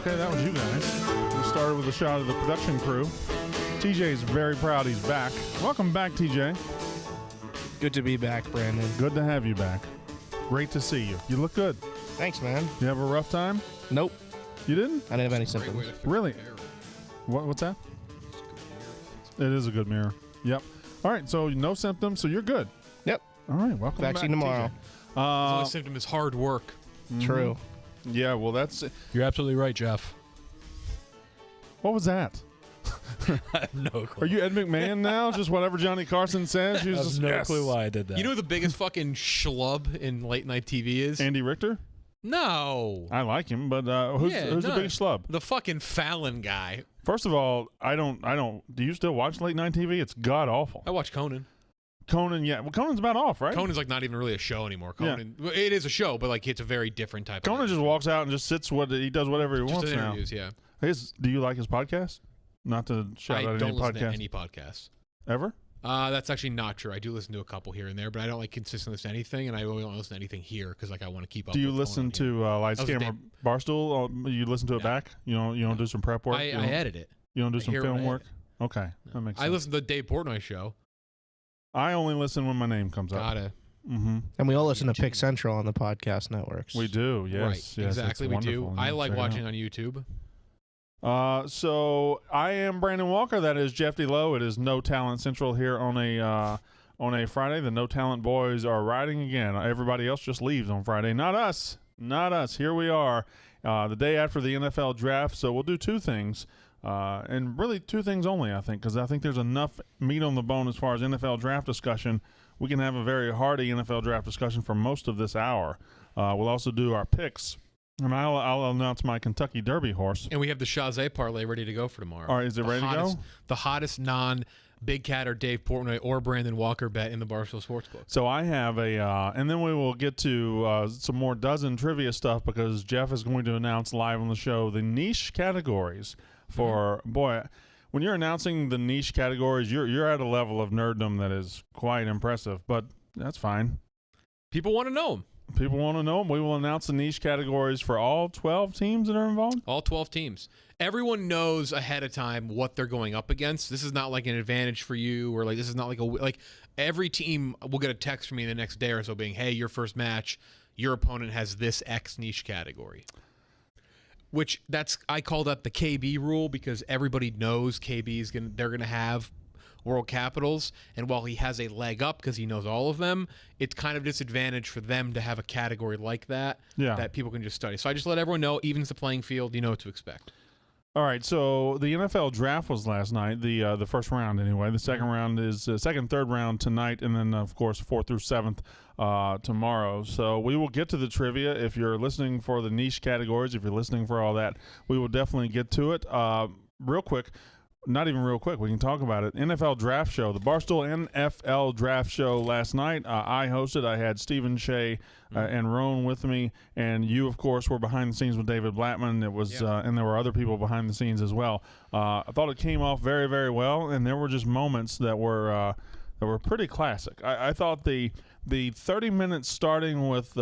Okay, that was you guys. We started with a shot of the production crew. TJ's very proud he's back. Welcome back, TJ. Good to be back, Brandon. Good to have you back. Great to see you. You look good. Thanks, man. You have a rough time? Nope. You didn't? I didn't have any symptoms. Really? What's that? It is a good mirror. Yep. All right, so no symptoms, so you're good. Yep. All right, welcome Vaccine back, tomorrow. TJ. The only symptom is hard work. True. Yeah, well, that's... You're absolutely right, Jeff. What was that? I have no clue. Are you Ed McMahon now? Just whatever Johnny Carson says? You I have just, no yes. clue why I did that. You know who the biggest fucking schlub in late night TV is? Andy Richter? No. I like him, but who's the biggest schlub? The fucking Fallon guy. First of all, I don't. Do you still watch late night TV? It's god awful. I watch Conan. Conan, yeah. Well, Conan's about off, right? Conan's like not even really a show anymore. Conan, well, it is a show, but like it's a very different type. Conan of just walks out and just sits. He does whatever he wants just now. interviews, yeah. Do you like his podcast? Not to shout I out don't any listen podcast to any podcasts. ever. That's actually not true. I do listen to a couple here and there, but I don't like consistently listen to anything, and I only don't listen to anything here because like I want to keep up. Do you with what's listen going on to Lights That was a Camera Barstool? You listen to it back? You don't do some prep work? here. I edit it. You don't do I some hear film what I work? Okay, that makes sense. I listen to the Dave Portnoy show. I only listen when my name comes up. Gotta. Mm-hmm. And we all listen to Pick Central on the podcast networks. We do, yes. Right. Yes, exactly, it's we do. wonderful. I Yeah, like check it watching out. on YouTube. So I am Brandon Walker. That is Jeff DeLoe. It is No Talent Central here on a Friday. The No Talent boys are riding again. Everybody else just leaves on Friday. Not us. Not us. Here we are, the day after the NFL draft. So we'll do two things, and really two things only, I think, because I think there's enough meat on the bone as far as NFL draft discussion. We can have a very hearty NFL draft discussion for most of this hour. We'll also do our picks. And I'll announce my Kentucky Derby horse. And we have the Chazé parlay ready to go for tomorrow. All right, is it ready to go? The hottest non-Big Cat or Dave Portnoy or Brandon Walker bet in the Barstool Sports book. So I have and then we will get to some more dozen trivia stuff because Jeff is going to announce live on the show the niche categories for, boy, when you're announcing the niche categories, you're at a level of nerddom that is quite impressive, but that's fine. People want to know them. People want to know them. We will announce the niche categories for all 12 teams that are involved. All 12 teams. Everyone knows ahead of time what they're going up against. This is not like an advantage for you, or like this is not like every team will get a text from me the next day or so being, hey, your first match, your opponent has this X niche category. Which I call that the KB rule because everybody knows they're gonna have World Capitals, and while he has a leg up because he knows all of them, it's kind of disadvantage for them to have a category like that that people can just study. So I just let everyone know, evens the playing field, you know what to expect. All right, so the NFL draft was last night, the first round anyway. The second round is second, third round tonight, and then of course 4th through 7th tomorrow. So we will get to the trivia. If you're listening for the niche categories, if you're listening for all that, we will definitely get to it. Real quick. Not even real quick. We can talk about it. NFL Draft Show. The Barstool NFL Draft Show last night. I hosted. I had Stephen Shea and Roan with me. And you, of course, were behind the scenes with David Blattman. It was, and there were other people behind the scenes as well. I thought it came off very, very well. And there were just moments that were pretty classic. I thought the 30 minutes starting with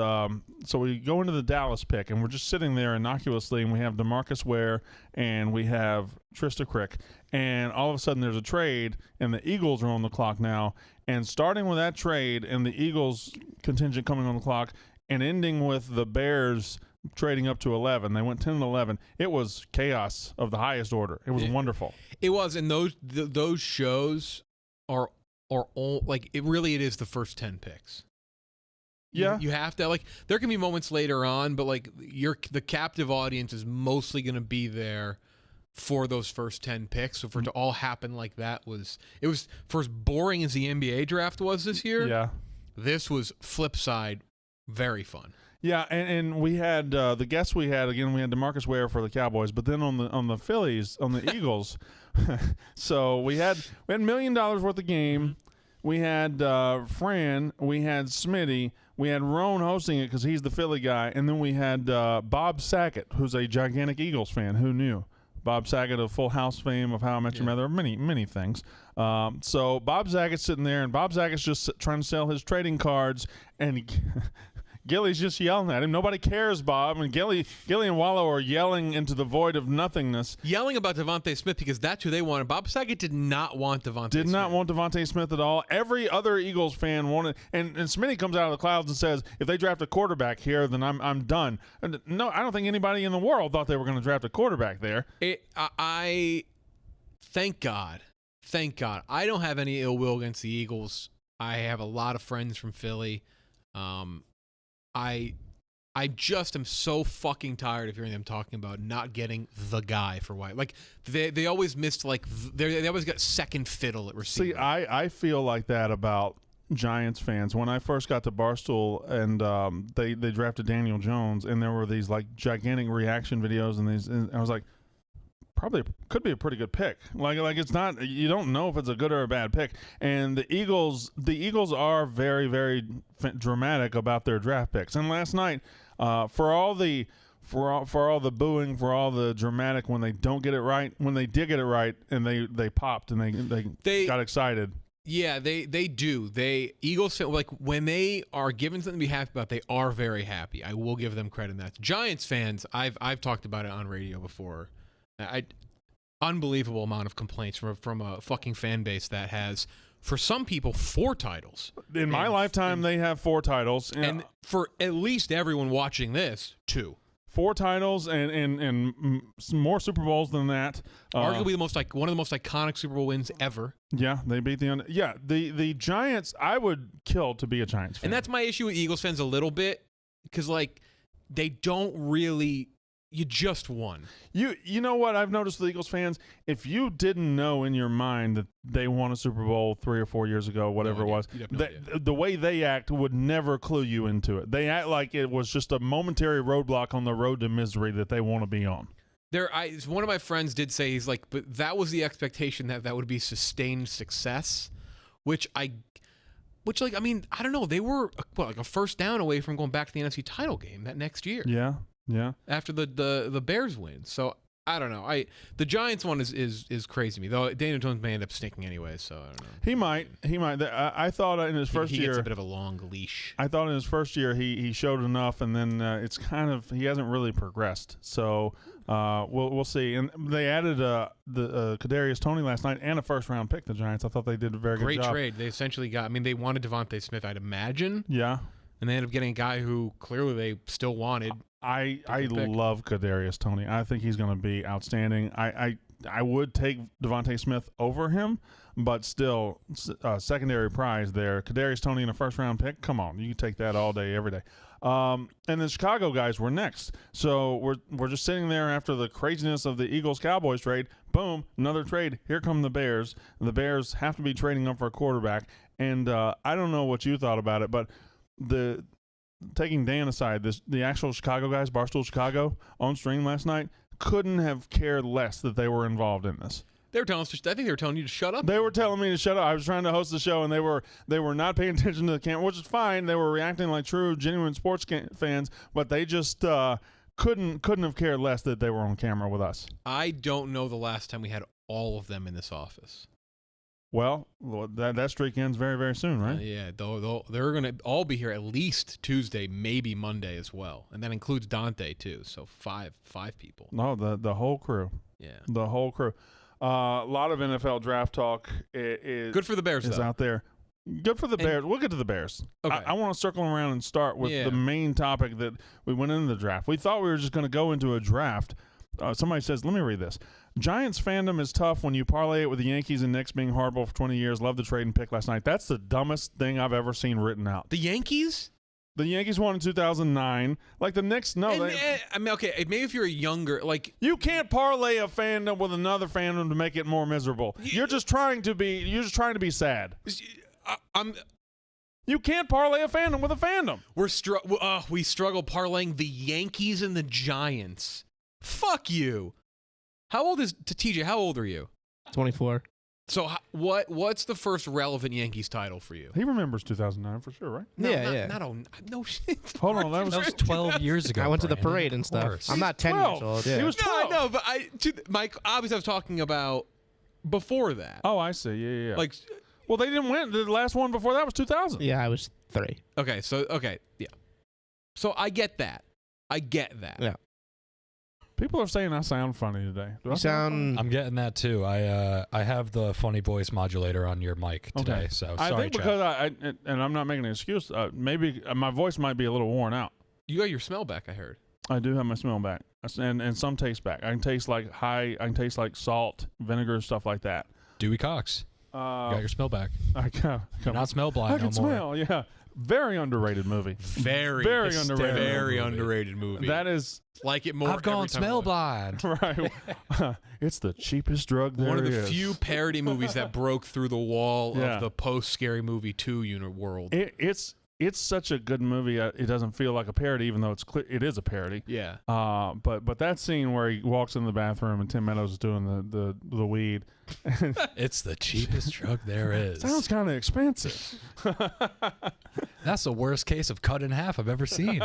so we go into the Dallas pick, and we're just sitting there innocuously, and we have DeMarcus Ware and we have Trista Crick, and all of a sudden there's a trade, and the Eagles are on the clock now, and starting with that trade and the Eagles contingent coming on the clock and ending with the Bears trading up to 11. They went 10 and 11. It was chaos of the highest order. It was wonderful. It was, and those shows are all like it is the first 10 picks. Yeah. You have to, like, there can be moments later on, but like the captive audience is mostly going to be there for those first 10 picks. So for it to all happen like that was for as boring as the NBA draft was this year. Yeah. This was flip side, very fun. Yeah, and we had the guests we had DeMarcus Ware for the Cowboys, but then on the Phillies, on the Eagles, so we had $1 million worth of game. We had Fran, we had Smitty, we had Roan hosting it because he's the Philly guy, and then we had Bob Saget, who's a gigantic Eagles fan. Who knew? Bob Saget of Full House fame, of How I Met Your Mother, many things. So Bob Saget's sitting there, and Bob Saget's just trying to sell his trading cards, and Gilly's just yelling at him. Nobody cares, Bob. And Gilly and Wallow are yelling into the void of nothingness. Yelling about Devontae Smith because that's who they wanted. Bob Saget did not want Devontae Smith. Did not want Devontae Smith at all. Every other Eagles fan wanted, and Smitty comes out of the clouds and says, if they draft a quarterback here, then I'm done. And no, I don't think anybody in the world thought they were going to draft a quarterback there. I thank God. Thank God. I don't have any ill will against the Eagles. I have a lot of friends from Philly. I just am so fucking tired of hearing them talking about not getting the guy for White. Like they always missed they always got second fiddle at receiver. See, I feel like that about Giants fans. When I first got to Barstool and they drafted Daniel Jones, and there were these like gigantic reaction videos, and I was like, probably could be a pretty good pick. Like it's not, you don't know if it's a good or a bad pick. And the Eagles are very, very dramatic about their draft picks. And last night, for all the booing, for all the dramatic when they don't get it right, when they did get it right and they popped and they got excited. Yeah, they do. Eagles, like when they are given something to be happy about, they are very happy. I will give them credit in that. Giants fans, I've talked about it on radio before. Unbelievable amount of complaints from a fucking fan base that has, for some people, 4 titles. In my lifetime, they have 4 titles. And for at least everyone watching this, 2. 4 titles and more Super Bowls than that. Arguably one of the most iconic Super Bowl wins ever. Yeah, they beat the Giants. I would kill to be a Giants fan. And that's my issue with Eagles fans a little bit, because like they don't really. You just won. You know what I've noticed with Eagles fans? If you didn't know in your mind that they won a Super Bowl 3 or 4 years ago, whatever it was, the way they act would never clue you into it. They act like it was just a momentary roadblock on the road to misery that they want to be on. One of my friends did say, he's like, but that was the expectation that would be sustained success, which I mean, I don't know. They were like a first down away from going back to the NFC title game that next year. Yeah. Yeah. After the Bears win. So I don't know. The Giants one is crazy to me. Though Daniel Jones may end up stinking anyway, so I don't know. He might. I thought in his first year he gets a bit of a long leash. I thought in his first year he showed enough, and then it's kind of he hasn't really progressed. So we'll see. And they added the Kadarius Toney last night and a first-round pick. The Giants. I thought they did a very good job. Great trade. They essentially got. I mean, they wanted Devontae Smith, I'd imagine. Yeah. And they ended up getting a guy who clearly they still wanted. I love Kadarius Toney. I think he's going to be outstanding. I would take Devontae Smith over him, but still, secondary prize there. Kadarius Toney in a first-round pick. Come on, you can take that all day, every day. And the Chicago guys were next. So we're just sitting there after the craziness of the Eagles-Cowboys trade. Boom, another trade. Here come the Bears. The Bears have to be trading up for a quarterback. And I don't know what you thought about it, but taking Dan aside, the actual Chicago guys, Barstool Chicago, on stream last night, couldn't have cared less that they were involved in this. They were telling us. I think they were telling you to shut up. They were telling me to shut up. I was trying to host the show, and they were not paying attention to the camera, which is fine. They were reacting like true, genuine sports fans, but they just couldn't have cared less that they were on camera with us. I don't know the last time we had all of them in this office. Well, that streak ends very, very soon, right? Yeah, they're going to all be here at least Tuesday, maybe Monday as well, and that includes Dante too. So five people. No, the whole crew. Yeah, the whole crew. A lot of NFL draft talk is good for the Bears. Is out there. Good for the Bears. We'll get to the Bears. Okay. I want to circle around and start with the main topic that we went into the draft. We thought we were just going to go into a draft. Somebody says, let me read this. Giants fandom is tough when you parlay it with the Yankees and Knicks being horrible for 20 years. Love the trade and pick last night. That's the dumbest thing I've ever seen written out. The Yankees? The Yankees won in 2009. Like the Knicks, no. I mean, okay, maybe if you're younger, like you can't parlay a fandom with another fandom to make it more miserable. You're just trying to be sad. You can't parlay a fandom with a fandom. We struggle parlaying the Yankees and the Giants. Fuck you. How old is TJ? How old are you? 24. So what's the first relevant Yankees title for you? He remembers 2009 for sure, right? No shit. Hold on, that was 12 years ago. I went to the parade and stuff. I'm not 10 years old. Yeah. He was 12. No, but Mike, obviously I was talking about before that. Oh, I see. Yeah. Like, well, they didn't win. The last one before that was 2000. Yeah, I was 3. Okay, so yeah. So I get that. Yeah. People are saying I sound funny today. Do I You sound. I'm getting that too. I have the funny voice modulator on your mic today, Okay. so I sorry, think Chad. because and I'm not making an excuse. Maybe my voice might be a little worn out. You got your smell back, I heard. I do have my smell back, and some taste back. I can taste like I can taste like salt, vinegar, stuff like that. Dewey Cox, you got your smell back. I can, You're not smell blind I can no more. smell. Yeah, very underrated movie. Very underrated. Very underrated movie. That is like it more. I've gone every time I smell watch blind. right. It's the cheapest drug there One of the is. few parody movies that broke through the wall Yeah. of the post-Scary Movie 2 world. It's such a good movie. It doesn't feel like a parody, even though it is a parody. Yeah. But that scene where he walks in the bathroom and Tim Meadows is doing the weed, It's the cheapest drug there is. sounds kind of expensive. That's the worst case of cut in half I've ever seen.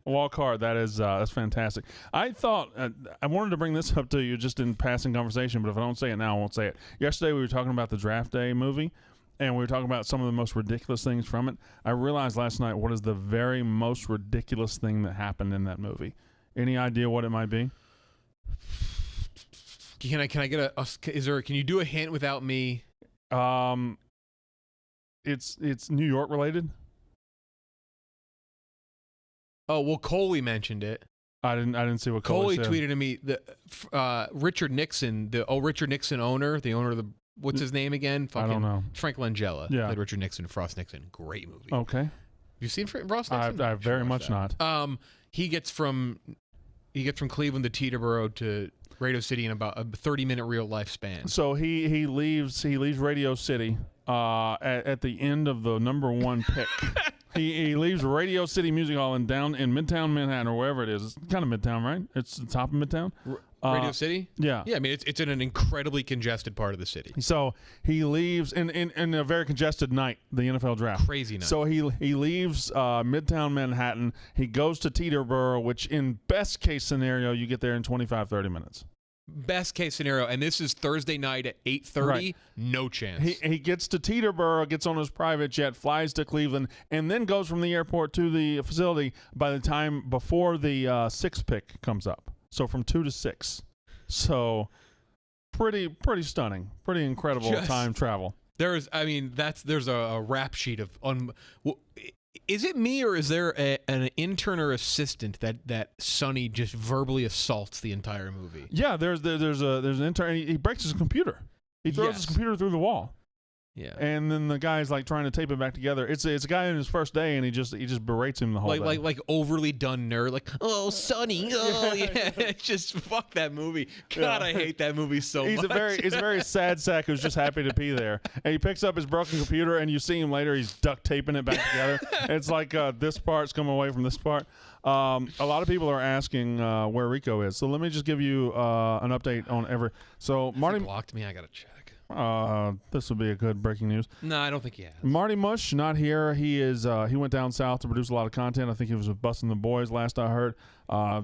Walk hard. That's fantastic. I thought I wanted to bring this up to you just in passing conversation, but if I don't say it now, I won't say it. Yesterday we were talking about the Draft Day movie, and we were talking about some of the most ridiculous things from it. I realized last night what is the very most ridiculous thing that happened in that movie. Any idea what it might be? Can I get can you do a hint without me? It's New York related. Oh, well, Coley mentioned it. I didn't see what Coley said. tweeted to me the Richard Nixon, Richard Nixon owner, the owner of the what's his name again? I don't know. Frank Langella. Yeah. Played Richard Nixon, Frost Nixon. Great movie. Okay. You seen Frost Nixon? I very much not. He gets from Cleveland to Teterboro to Radio City in about a 30-minute real life span. So he leaves Radio City at the end of the number 1 pick. He leaves Radio City Music Hall in Midtown Manhattan or wherever it is. It's kind of Midtown, right? It's the top of Midtown. Radio City? Yeah. Yeah, I mean it's in an incredibly congested part of the city. So he leaves in a very congested night, the NFL draft. Crazy night. So he leaves Midtown Manhattan. He goes to Teterboro, which in best case scenario you get there in 25, 30 minutes. Best case scenario, and this is Thursday night at 8:30. Right. No chance. He gets to Teterboro, gets on his private jet, flies to Cleveland, and then goes from the airport to the facility by the time before the 6th pick comes up. So from 2 to 6. So pretty stunning, pretty incredible time travel. There's a rap sheet of is it me or is there an intern or assistant that Sonny just verbally assaults the entire movie? Yeah, there's an intern. He breaks his computer. He throws his computer through the wall. Yeah, and then the guy's like trying to tape it back together. It's a guy in his first day, and he just berates him the whole day. Like overly done nerd. Like, oh, Sonny, oh yeah, it's just fuck that movie. God, I hate that movie so much. He's a very sad sack who's just happy to be there. And he picks up his broken computer, and you see him later. He's duct taping it back together. It's like this part's coming away from this part. A lot of people are asking where Rico is. So let me just give you an update on every. So Marty blocked me. I gotta check. This would be a good breaking news. No, I don't think he has. Marty Mush not here. He went down south to produce a lot of content. I think he was busting the boys last I heard.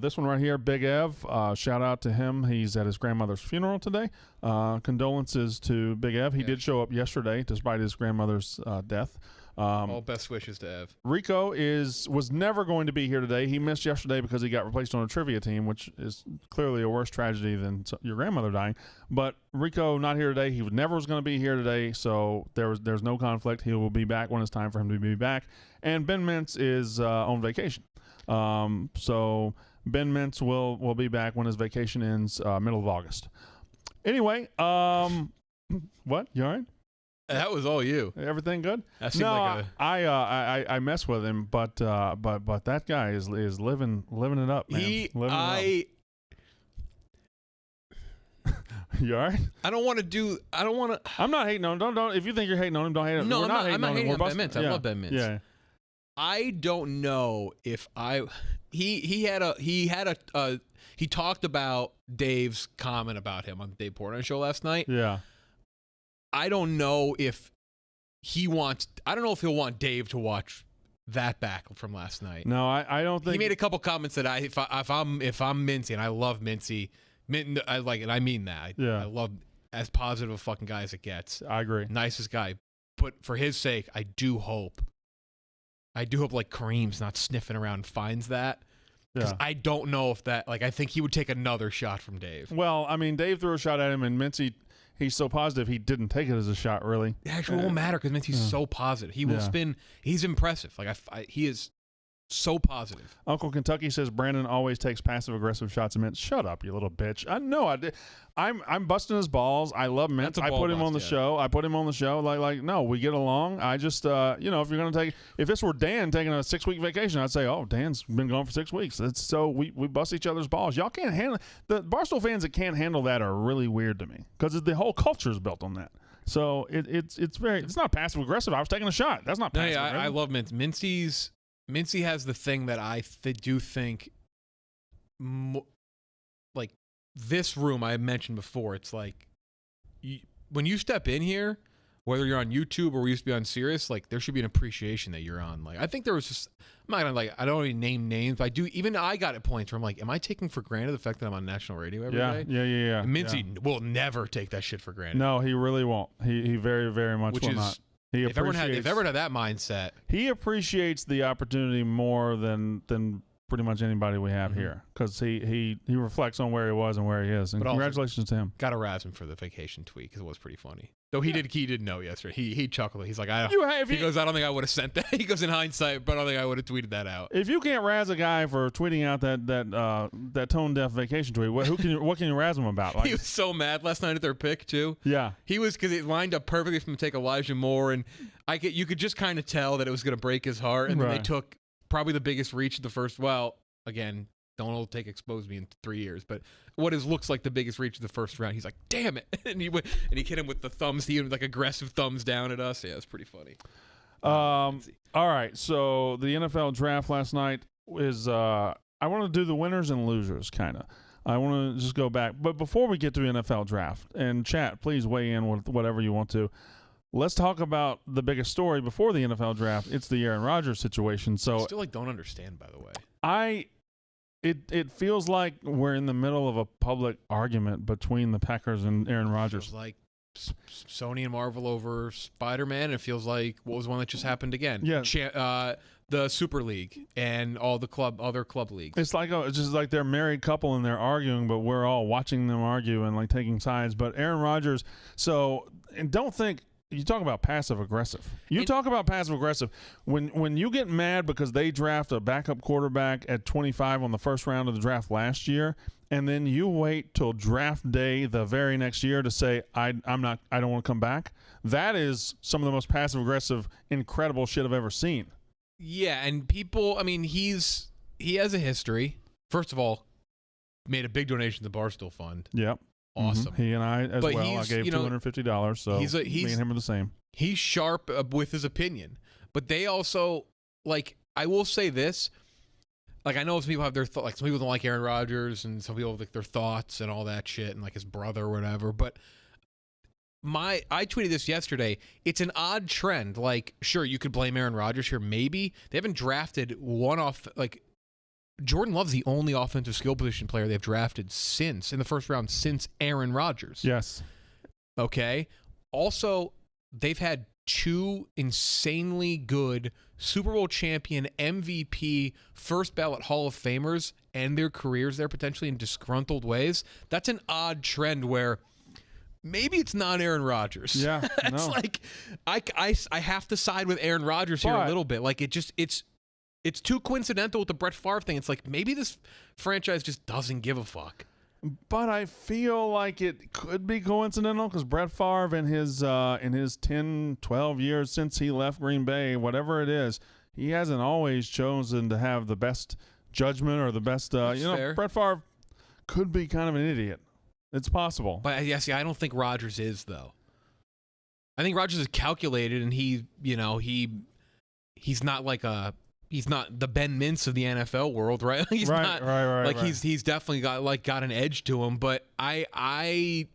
This one right here, Big Ev. Shout out to him. He's at his grandmother's funeral today. Condolences to Big Ev. He did show up yesterday despite his grandmother's death. All best wishes to Ev. Rico was never going to be here today. He missed yesterday because he got replaced on a trivia team, which is clearly a worse tragedy than your grandmother dying. But Rico not here today. He never was going to be here today, so there's no conflict. He will be back when it's time for him to be back. And Ben Mintz is on vacation. So Ben Mintz will be back when his vacation ends, middle of August. Anyway, what? You all right? That was all you. Everything good? That seemed like I mess with him, but that guy is living it up, man. You all right? I don't want to. I'm not hating on him. Don't. If you think you're hating on him, don't hate him. No, I'm not hating on Ben Mintz. I Yeah. love Ben Mintz. Yeah. I don't know if he talked about Dave's comment about him on the Dave Portnoy show last night. Yeah. I don't know if he'll want Dave to watch that back from last night. No, I don't think he made a couple comments that if I'm Mincy, and I love Mincy, I like it. I mean that. I love as positive a fucking guy as it gets. I agree. Nicest guy. But for his sake, I do hope I do hope like Kareem's not sniffing around and finds that. Because Yeah. I don't know if that, like, I think he would take another shot from Dave. Well, I mean, Dave threw a shot at him, and Mincy, he's so positive he didn't take it as a shot, really. It actually won't matter because Mincy's so positive. He will spin. He's impressive. Like, he is so positive. Uncle Kentucky says Brandon always takes passive-aggressive shots at Mintz. Shut up, you little bitch. I know I did. I'm busting his balls. I love Mintz. I put him on the show. Like, no, we get along. I just, if you're going to if this were Dan taking a 6-week vacation, I'd say, oh, Dan's been gone for 6 weeks. So we bust each other's balls. Y'all can't handle the Barstool fans that can't handle that are really weird to me because the whole culture is built on that. So it's not passive-aggressive. I was taking a shot. That's not passive-aggressive. I love Mintz. Mincy has the thing that I do think, like, this room I mentioned before, it's like, when you step in here, whether you're on YouTube or we used to be on Sirius, like, there should be an appreciation that you're on. Like, I think there was just, I'm not gonna, I don't even name names, but I got at points where I'm like, am I taking for granted the fact that I'm on national radio every day? Yeah. Mincy will never take that shit for granted. No, he really won't. He very, very much will not. If everyone had that mindset, he appreciates the opportunity more than pretty much anybody we have here because he reflects on where he was and where he is. And congratulations to him. Got to razz him for the vacation tweet because it was pretty funny. Though he did know yesterday. He chuckled. He's like, I don't think I would have sent that. He goes, in hindsight, but I don't think I would have tweeted that out. If you can't razz a guy for tweeting out that tone deaf vacation tweet, what can you razz him about? Like, he was so mad last night at their pick too. Yeah, he was because it lined up perfectly for him to take Elijah Moore, and you could just kind of tell that it was going to break his heart. And then they took probably the biggest reach of the first. Well, again, don't take expose me in 3 years, but what looks like the biggest reach of the first round. He's like, damn it, and he hit him with the thumbs. He like aggressive thumbs down at us. Yeah, it's pretty funny. All right, so the NFL draft last night is. I want to do the winners and losers, kind of. I want to just go back, but before we get to the NFL draft, and chat, please weigh in with whatever you want to. Let's talk about the biggest story before the NFL draft. It's the Aaron Rodgers situation. So I still don't understand, by the way. It feels like we're in the middle of a public argument between the Packers and Aaron Rodgers. It feels like Sony and Marvel over Spider-Man. It feels like what was one that just happened again? Yeah. The Super League and all the other club leagues. It's just like they're a married couple and they're arguing, but we're all watching them argue and like taking sides. But Aaron Rodgers, and don't think. You talk about passive-aggressive. Talk about passive-aggressive. When you get mad because they draft a backup quarterback at 25 on the first round of the draft last year, and then you wait till draft day the very next year to say, I don't want to come back, that is some of the most passive-aggressive, incredible shit I've ever seen. Yeah, and people, I mean, he has a history. First of all, made a big donation to the Barstool Fund. Yep. Awesome. He and I as well. I gave $250, so me and him are the same. He's sharp with his opinion, but they also, like, I will say this, like, I know some people have their some people don't like Aaron Rodgers, and some people have like their thoughts and all that shit, and like his brother or whatever. But I tweeted this yesterday. It's an odd trend. Like, sure, you could blame Aaron Rodgers here. Maybe they haven't drafted one off like. Jordan Love's the only offensive skill position player they've drafted in the first round since Aaron Rodgers. Yes. Okay. Also, they've had 2 insanely good Super Bowl champion, MVP, first ballot Hall of Famers end their careers there potentially in disgruntled ways. That's an odd trend where maybe it's not Aaron Rodgers. Yeah. It's like I have to side with Aaron Rodgers here a little bit. Like it's too coincidental with the Brett Favre thing. It's like maybe this franchise just doesn't give a fuck. But I feel like it could be coincidental because Brett Favre in his 10, 12 years since he left Green Bay, whatever it is, he hasn't always chosen to have the best judgment or the best. Fair. Brett Favre could be kind of an idiot. It's possible. But I don't think Rodgers is though. I think Rodgers is calculated, and he's not like he's not the Ben Mintz of the NFL world, right? He's not like he's definitely got an edge to him. But I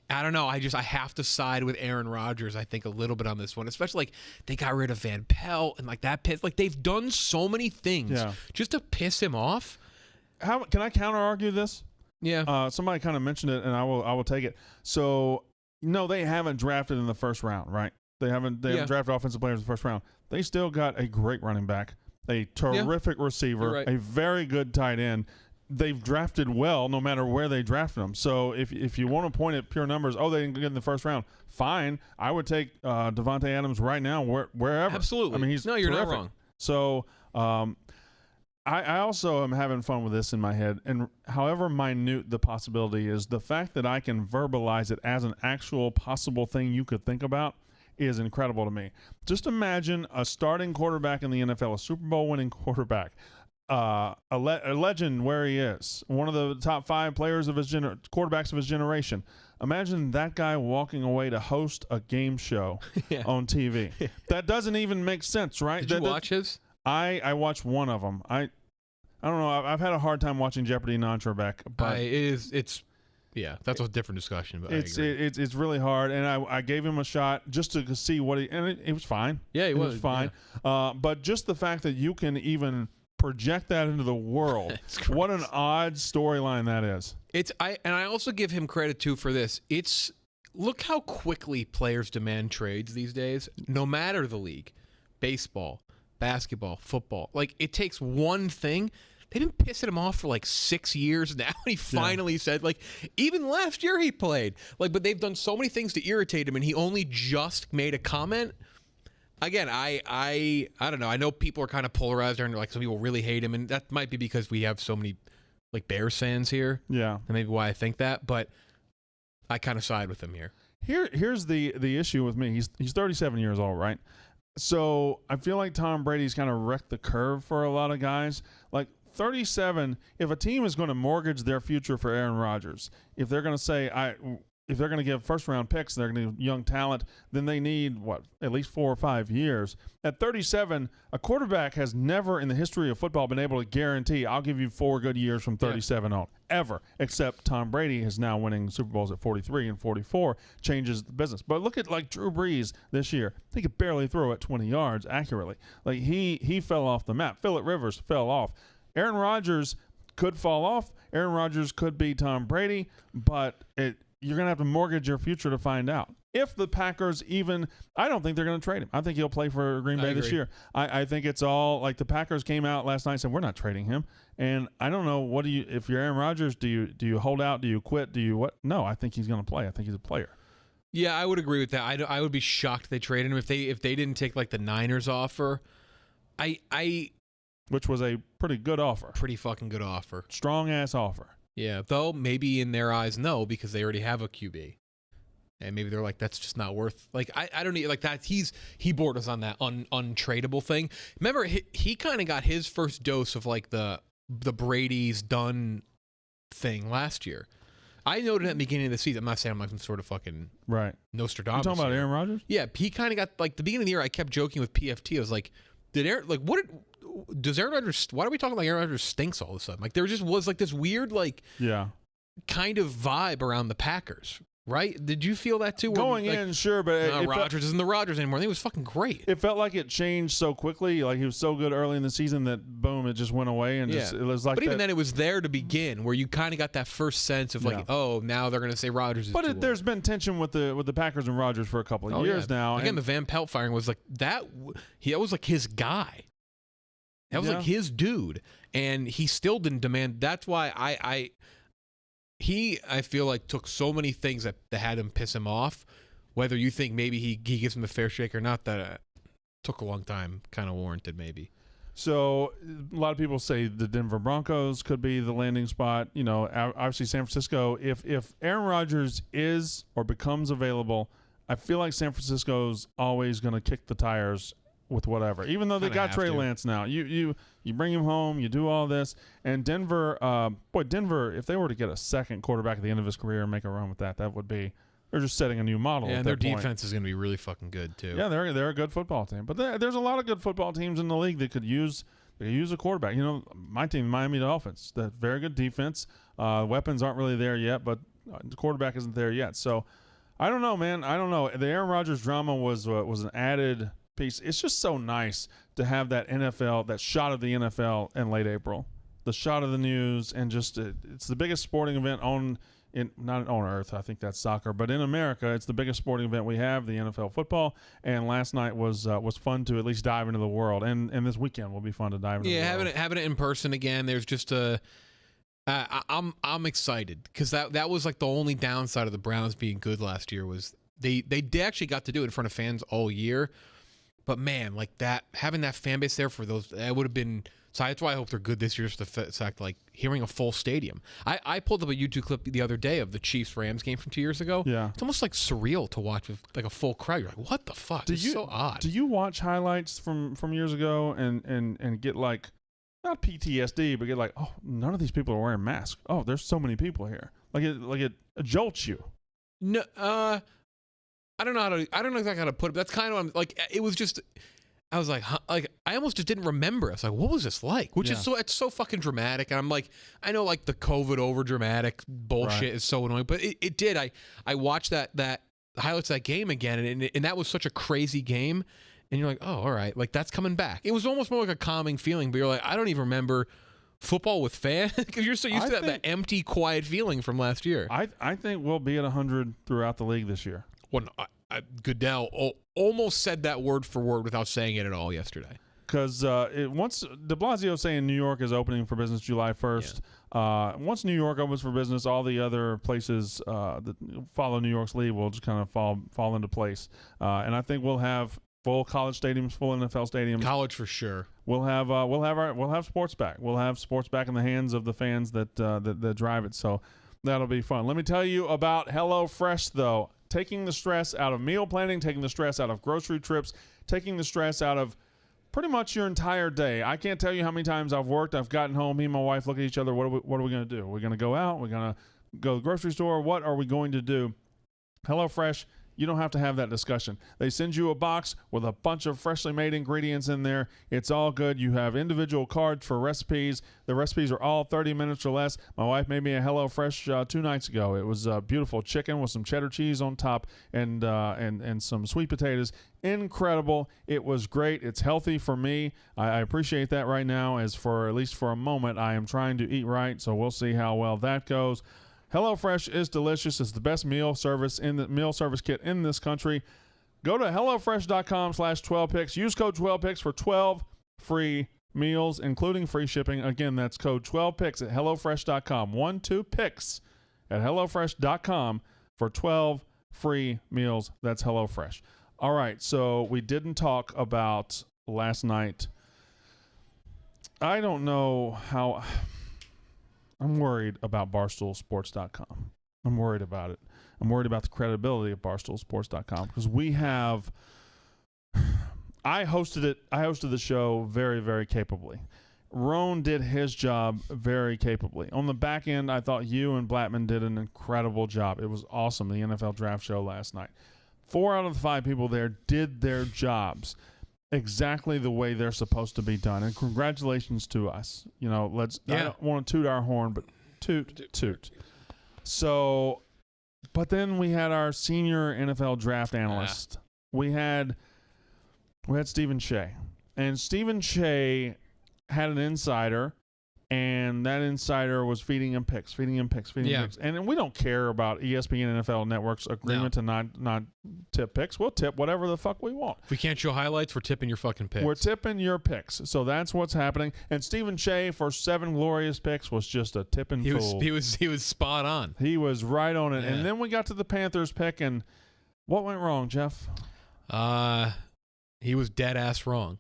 don't know. I have to side with Aaron Rodgers. I think a little bit on this one, especially like they got rid of Van Pelt and like that piss. Like they've done so many things just to piss him off. How can I counter argue this? Yeah. Somebody kind of mentioned it, and I will take it. So no, they haven't drafted in the first round, right? They haven't drafted offensive players in the first round. They still got a great running back, a terrific receiver, a very good tight end. They've drafted well no matter where they drafted them. So if you want to point at pure numbers, they didn't get in the first round, fine. I would take Devontae Adams right now wherever. Absolutely. I mean, he's you're terrific. not wrong. So I also am having fun with this in my head, and however minute the possibility is, the fact that I can verbalize it as an actual possible thing you could think about is incredible to me. Just imagine a starting quarterback in the NFL, a Super Bowl winning quarterback, a legend where he is, one of the top 5 players of his quarterbacks of his generation. Imagine that guy walking away to host a game show on TV. That doesn't even make sense, right? Did you watch his? I watched one of them. I don't know. I've had a hard time watching Jeopardy non-Trebek, but that's a different discussion. But it's really hard, and I gave him a shot just to see what it was fine. Yeah, it was fine. Yeah. But just the fact that you can even project that into the world, what an odd storyline that is. I also give him credit too for this. Look how quickly players demand trades these days, no matter the league, baseball, basketball, football. Like, it takes one thing. They've been pissing him off for like 6 years now. He finally said, like, even last year he played. Like, but they've done so many things to irritate him, and he only just made a comment. Again, I don't know. I know people are kind of polarized, and like some people really hate him, and that might be because we have so many like Bears fans here. Yeah, and maybe why I think that. But I kind of side with him here. Here's the issue with me. He's 37 years old, right? So I feel like Tom Brady's kind of wrecked the curve for a lot of guys. Like 37, if a team is going to mortgage their future for Aaron Rodgers, if they're going to say if they're going to give first-round picks, they're going to give young talent, then they need, at least 4 or 5 years. At 37, a quarterback has never in the history of football been able to guarantee, I'll give you 4 good years from 37 on, ever, except Tom Brady is now winning Super Bowls at 43 and 44, changes the business. But look at, like, Drew Brees this year. He could barely throw at 20 yards accurately. Like, he fell off the map. Phillip Rivers fell off. Aaron Rodgers could fall off. Aaron Rodgers could be Tom Brady, but you're going to have to mortgage your future to find out. If the Packers I don't think they're going to trade him. I think he'll play for Green Bay this year. I think it's all, like, the Packers came out last night and said, we're not trading him. And I don't know, if you're Aaron Rodgers, do you hold out? Do you quit? Do you what? No, I think he's going to play. I think he's a player. Yeah, I would agree with that. I would be shocked if they traded him. If they didn't take, like, the Niners offer, which was a pretty good offer. Pretty fucking good offer. Strong-ass offer. Yeah, though maybe in their eyes, no, because they already have a QB. And maybe they're like, that's just not worth, like, I don't need, like, that. He bored us on that untradeable thing. Remember, he kind of got his first dose of, like, the Brady's done thing last year. I noted at the beginning of the season, I'm not saying I'm like some sort of fucking Nostradamus. You talking about Aaron Rodgers? Yeah, he kind of got, like, the beginning of the year, I kept joking with PFT. I was like, does Aaron Rodgers, why are we talking like Aaron Rodgers stinks all of a sudden? Like, there just was, like, this weird, like, kind of vibe around the Packers, right? Did you feel that too? Going in, sure, but Rodgers isn't the Rodgers anymore. I think it was fucking great. It felt like it changed so quickly. Like, he was so good early in the season that, boom, it just went away. And it was like, but even then, it was there to begin, where you kind of got that first sense of, like, oh, now they're going to say Rodgers is But there's been tension with the Packers and Rodgers for a couple of years now. Again, the Van Pelt firing was like that. That was like his guy. That was like his dude, and he still didn't demand. That's why I feel like took so many things that had him piss him off. Whether you think maybe he gives him a fair shake or not, that took a long time, kind of warranted maybe. So a lot of people say the Denver Broncos could be the landing spot. You know, obviously San Francisco. If Aaron Rodgers is or becomes available, I feel like San Francisco's always going to kick the tires with whatever, even though they got Trey Lance now. You bring him home, you do all this, and Denver, Denver, if they were to get a second quarterback at the end of his career and make a run with that would be, they're just setting a new model. Yeah, and their defense is going to be really fucking good too. Yeah, they're a good football team, but there's a lot of good football teams in the league that could use a quarterback. You know, my team, Miami Dolphins, the very good defense. Weapons aren't really there yet, but the quarterback isn't there yet. So I don't know, man. I don't know. The Aaron Rodgers drama was an added piece. It's just so nice to have that shot of the NFL in late April. the shot of the news, and just it's the biggest sporting event not on earth. I think that's soccer, but in America, it's the biggest sporting event we have, the NFL football. And last night was fun to at least dive into the world, and this weekend will be fun to dive into. Yeah, the world. having it in person again. There's just I'm excited because that was like the only downside of the Browns being good last year was they actually got to do it in front of fans all year. But man, like that, having that fan base there for those, that would have been. So that's why I hope they're good this year. Just the fact, like hearing a full stadium. I pulled up a YouTube clip the other day of the Chiefs-Rams game from 2 years ago. Yeah, it's almost like surreal to watch with like a full crowd. You're like, what the fuck? It's so odd. Do you watch highlights from years ago and get like not PTSD, but get like, oh, none of these people are wearing masks. Oh, there's so many people here. Like it jolts you. No, I don't know exactly how to put it. But that's kind of like it was just. I was like, I almost just didn't remember. I was like, what was this like? Which is it's so fucking dramatic. And I'm like, I know like the COVID over dramatic bullshit is so annoying, but it did. I watched that highlights of that game again, and that was such a crazy game. And you're like, oh, all right, like that's coming back. It was almost more like a calming feeling, but you're like, I don't even remember football with fans because you're so used to that empty, quiet feeling from last year. I think we'll be at 100 throughout the league this year. Well, Goodell almost said that word for word without saying it at all yesterday. Because once de Blasio saying New York is opening for business July 1st, once New York opens for business, all the other places that follow New York's lead will just kind of fall into place. And I think we'll have full college stadiums, full NFL stadiums. College for sure. We'll have sports back. We'll have sports back in the hands of the fans that drive it. So that'll be fun. Let me tell you about HelloFresh though. Taking the stress out of meal planning, taking the stress out of grocery trips, taking the stress out of pretty much your entire day. I can't tell you how many times I've worked. I've gotten home. Me and my wife look at each other. What are we going to do? We're going to go out. We're going to go to the grocery store. What are we going to do? HelloFresh, you don't have to have that discussion. They send you a box with a bunch of freshly made ingredients in there. It's all good. You have individual cards for recipes. The recipes are all 30 minutes or less. My wife made me a HelloFresh 2 nights ago. It was beautiful chicken with some cheddar cheese on top and some sweet potatoes. Incredible. It was great. It's healthy for me. I appreciate that right now, as for at least for a moment, I am trying to eat right, so we'll see how well that goes. HelloFresh is delicious. It's the best meal service kit in this country. Go to HelloFresh.com/12picks. Use code 12picks for 12 free meals, including free shipping. Again, that's code 12picks at HelloFresh.com. 12picks at HelloFresh.com for 12 free meals. That's HelloFresh. All right, so we didn't talk about last night. I don't know how... I'm worried about BarstoolSports.com. I'm worried about it. I'm worried about the credibility of BarstoolSports.com because I hosted the show very, very capably. Roan did his job very capably. On the back end, I thought you and Blattman did an incredible job. It was awesome, the NFL draft show last night. 4 out of the 5 people there did their jobs exactly the way they're supposed to be done. And congratulations to us. You know, I don't want to toot our horn, but toot. So, but then we had our senior NFL draft analyst. We had Stephen Shea. And Stephen Shea had an insider, and that insider was feeding him picks. And we don't care about ESPN and NFL Network's agreement to not tip picks. We'll tip whatever the fuck we want. If we can't show highlights, we're tipping your fucking picks. We're tipping your picks. So that's what's happening. And Stephen Shea, for 7 glorious picks, was just a tipping fool. He was spot on. He was right on it. Yeah. And then we got to the Panthers pick, and what went wrong, Jeff? He was dead ass wrong.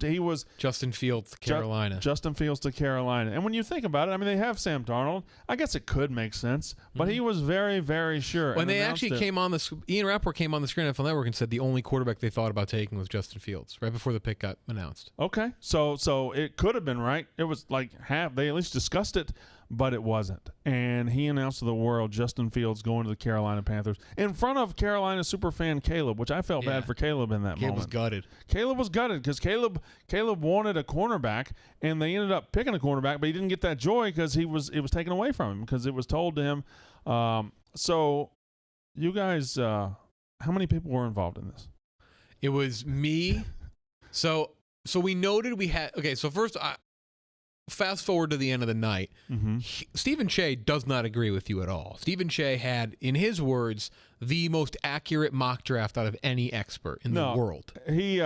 He was Justin Fields to Carolina. Justin Fields to Carolina. And when you think about it, I mean, they have Sam Darnold. I guess it could make sense, but he was very, very sure. When they actually came on Ian Rappaport came on the Screen NFL Network and said the only quarterback they thought about taking was Justin Fields right before the pick got announced. Okay, so it could have been right. It was like half. They at least discussed it, but it wasn't. And he announced to the world Justin Fields going to the Carolina Panthers in front of Carolina superfan Caleb, which I felt bad for Caleb in that moment. Caleb was gutted because Caleb wanted a cornerback, and they ended up picking a cornerback, but he didn't get that joy because it was taken away from him because it was told to him. So you guys, how many people were involved in this? It was me. So we noted we had – okay, so first fast forward to the end of the night. Stephen Che does not agree with you at all. Stephen Che had, in his words, the most accurate mock draft out of any expert in the world. He,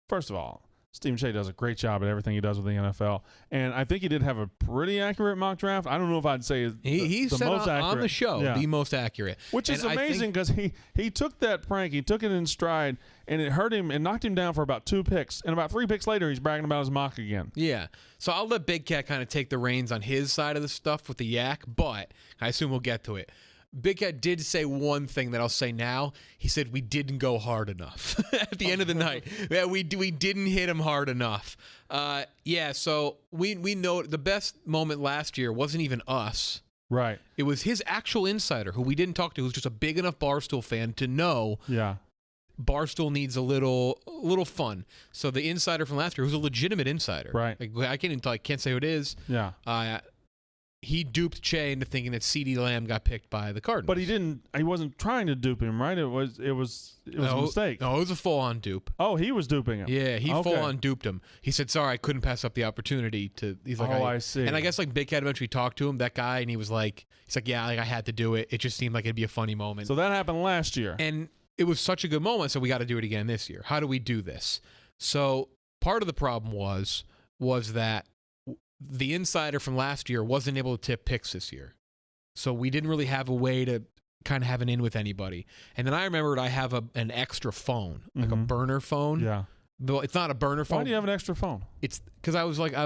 first of all, Stephen Che does a great job at everything he does with the NFL, and I think he did have a pretty accurate mock draft. I don't know if I'd say he the said most accurate on the show the most accurate, which is amazing because he took that prank, he took it in stride, and it hurt him and knocked him down for about 2 picks, and about 3 picks later, he's bragging about his mock again. Yeah, so I'll let Big Cat kind of take the reins on his side of the stuff with the yak, but I assume we'll get to it. Big Cat did say one thing that I'll say now. He said we didn't go hard enough at the end of the night. Yeah, we didn't hit him hard enough. So we know the best moment last year wasn't even us. Right. It was his actual insider, who we didn't talk to, who's just a big enough Barstool fan to know Barstool needs a little fun. So the insider from last year, who's a legitimate insider. Right. Like, I can't say who it is. Yeah. He duped Che into thinking that CeeDee Lamb got picked by the Cardinals. But he wasn't trying to dupe him, right? It was a mistake. No, it was a full-on dupe. Oh, he was duping him. Yeah, he full-on duped him. He said, sorry, I couldn't pass up the opportunity to... He's like, I see. And I guess like Big Cat eventually talked to him, that guy, and he's like, yeah, like I had to do it. It just seemed like it'd be a funny moment. So that happened last year. And it was such a good moment, so we got to do it again this year. How do we do this? So part of the problem was that the insider from last year wasn't able to tip picks this year. So we didn't really have a way to kind of have an in with anybody. And then I remembered I have an extra phone, like a burner phone. Yeah. Though it's not a burner phone. Why do you have an extra phone? It's because I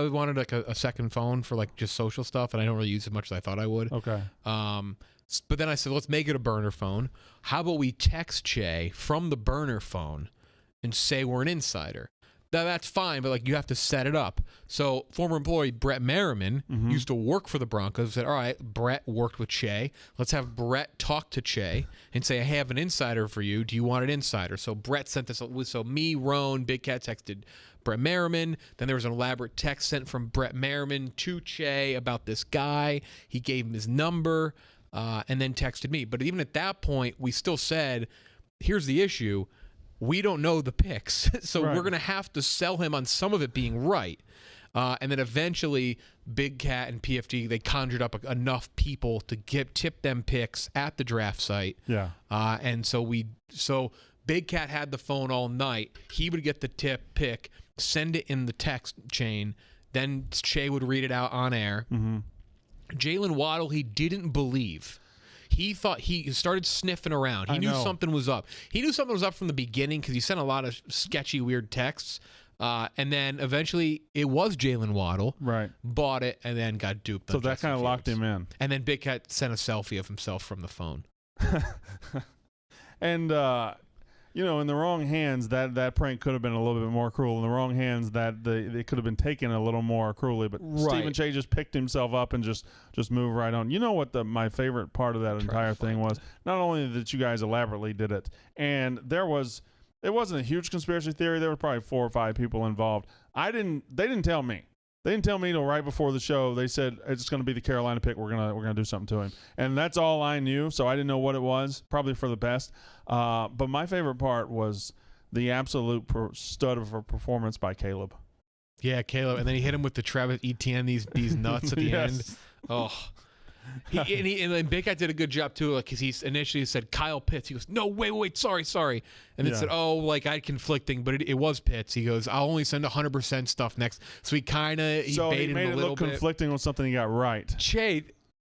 wanted like a second phone for like just social stuff, and I don't really use it as much as I thought I would. Okay. But then I said, let's make it a burner phone. How about we text Che from the burner phone and say we're an insider? Now, that's fine, but like you have to set it up. So former employee Brett Merriman used to work for the Broncos. Said, all right, Brett worked with Che. Let's have Brett talk to Che and say, I have an insider for you. Do you want an insider? So Brett sent this. So me, Roan, Big Cat texted Brett Merriman. Then there was an elaborate text sent from Brett Merriman to Che about this guy. He gave him his number and then texted me. But even at that point, we still said, here's the issue. We don't know the picks, so we're going to have to sell him on some of it being right. And then eventually, Big Cat and PFD, they conjured up enough people to tip them picks at the draft site. Yeah. And so Big Cat had the phone all night. He would get the pick, send it in the text chain. Then Che would read it out on air. Jalen Waddle, he didn't believe. He thought he started sniffing around. He knew something was up. He knew something was up from the beginning because he sent a lot of sketchy, weird texts. And then eventually it was Jalen Waddle. Right. Bought it and then got duped. So that kind of locked him in. And then Big Cat sent a selfie of himself from the phone. And, in the wrong hands, that prank could have been a little bit more cruel. In the wrong hands, that they could have been taken a little more cruelly. But Stephen Che just picked himself up and just moved right on. You know what my favorite part of that entire thing was? Not only that you guys elaborately did it, and it wasn't a huge conspiracy theory. There were probably 4 or 5 people involved. They didn't tell me. They didn't tell me till right before the show. They said it's going to be the Carolina pick. We're gonna do something to him, and that's all I knew. So I didn't know what it was. Probably for the best. But my favorite part was the absolute stud of a performance by Caleb. Yeah, Caleb, and then he hit him with the Travis Etienne these nuts at the end. Oh. And then Big Cat did a good job too, because he initially said Kyle Pitts. He goes, no, wait, sorry, and then said, I had conflicting, but it was Pitts. He goes, I'll only send 100% stuff next. So he baited him a little bit. So he made it look conflicting with something he got right. Che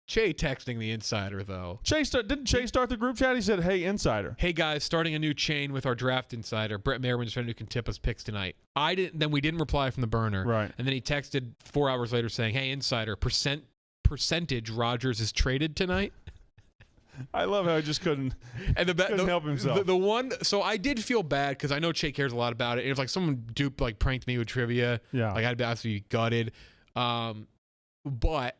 texting the insider though. Didn't Che start the group chat? He said, "Hey, insider. Hey guys, starting a new chain with our draft insider. Brett Merriman's friend who can tip us picks tonight." Then we didn't reply from the burner. Right. And then he texted 4 hours later saying, "Hey, insider, percentage Rodgers is traded tonight." I love how he just couldn't help himself. The one, so I did feel bad because I know Che cares a lot about it. And if like someone pranked me with trivia, like I'd be absolutely gutted. But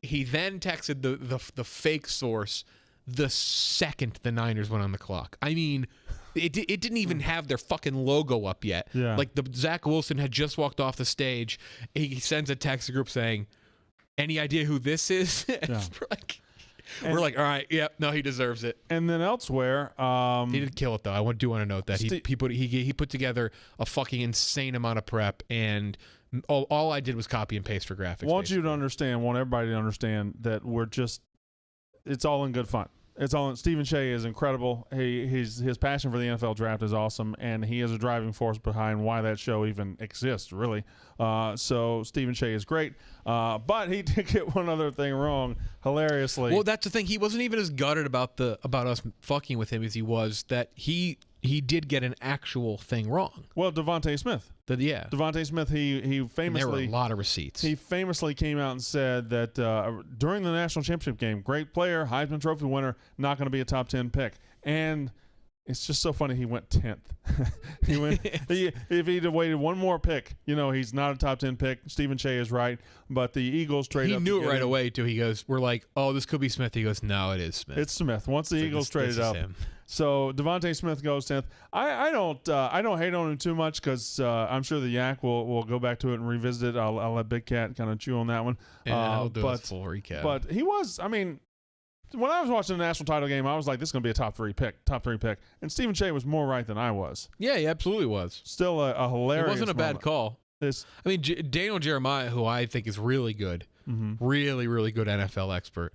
he then texted the fake source the second the Niners went on the clock. I mean, it didn't even have their fucking logo up yet. Yeah. Like Zach Wilson had just walked off the stage. He sends a text group saying, "Any idea who this is?" Yeah. We're like, all right, no, he deserves it. And then elsewhere, he did kill it though. I do want to note that he put together a fucking insane amount of prep, and All I did was copy and paste for graphics. Want everybody to understand that it's all in good fun. It's all. Stephen Shea is incredible. His passion for the NFL draft is awesome, and he is a driving force behind why that show even exists, really. So Stephen Shea is great, but he did get one other thing wrong, hilariously. Well, that's the thing. He wasn't even as gutted about us fucking with him as he was that he did get an actual thing wrong. Well, Devontae Smith. Devontae Smith, he famously... And there were a lot of receipts. He famously came out and said that during the national championship game, great player, Heisman Trophy winner, not going to be a top 10 pick. And it's just so funny he went 10th. If he'd have waited one more pick, he's not a top 10 pick. Stephen Shea is right. But the Eagles traded up. He knew it right away, too. He goes, we're like, oh, this could be Smith. He goes, no, it is Smith. It's Smith. Once the Eagles traded up. So Devontae Smith goes 10th. I don't hate on him too much because I'm sure the Yak will go back to it and revisit it. I'll let Big Cat kind of chew on that one. Yeah, I'll do a full recap. But he was, when I was watching the national title game, I was like, this is going to be a top three pick. And Stephen Shea was more right than I was. Yeah, he absolutely was. Still a hilarious It wasn't a moment. bad call. Daniel Jeremiah, who I think is really good, really, really good NFL expert.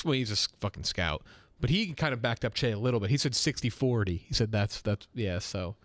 Well, he's a fucking scout. But he kind of backed up Shea a little bit. He said 60-40. He said that's so.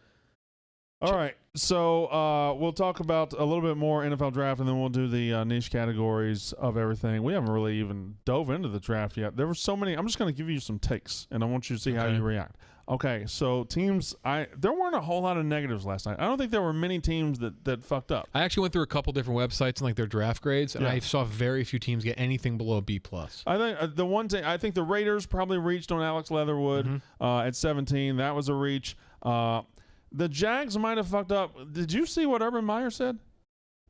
All right. So we'll talk about a little bit more NFL draft, and then we'll do the niche categories of everything. We haven't really even dove into the draft yet. There were so many. I'm just going to give you some takes, and I want you to see how you react. Okay, so teams, there weren't a whole lot of negatives last night. I don't think there were many teams that fucked up. I actually went through a couple different websites and their draft grades, and I saw very few teams get anything below a B+. I think I think the Raiders probably reached on Alex Leatherwood at 17. That was a reach. The Jags might have fucked up. Did you see what Urban Meyer said?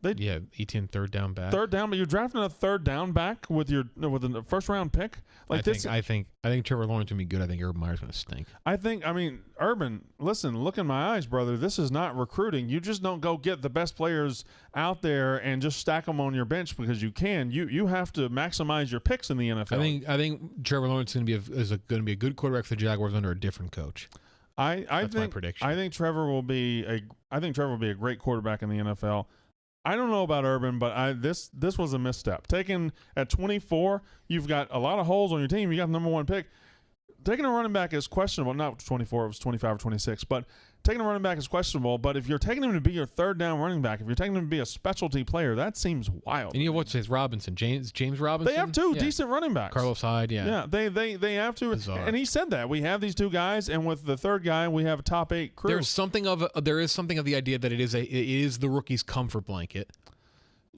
Etienne third down back. Third down, but you're drafting a third down back with a first round pick. I think Trevor Lawrence gonna be good. I think Urban Meyer's gonna stink. Urban, listen, look in my eyes, brother. This is not recruiting. You just don't go get the best players out there and just stack them on your bench because you can. You have to maximize your picks in the NFL. I think Trevor Lawrence is gonna be a good quarterback for the Jaguars under a different coach. That's my prediction. I think Trevor will be a great quarterback in the NFL. I don't know about Urban, but this was a misstep. Taken at 24, you've got a lot of holes on your team. You got the number one pick. Taking a running back is questionable. Not 24, it was 25 or 26. But taking a running back is questionable. But if you're taking him to be your third down running back, if you're taking him to be a specialty player, that seems wild. And what's his Robinson? James Robinson? They have two decent running backs. Carlos Hyde, Yeah, they have two. Bizarre. And he said that. We have these two guys, and with the third guy, we have a top 8 crew. There is something of the idea that it is the rookie's comfort blanket.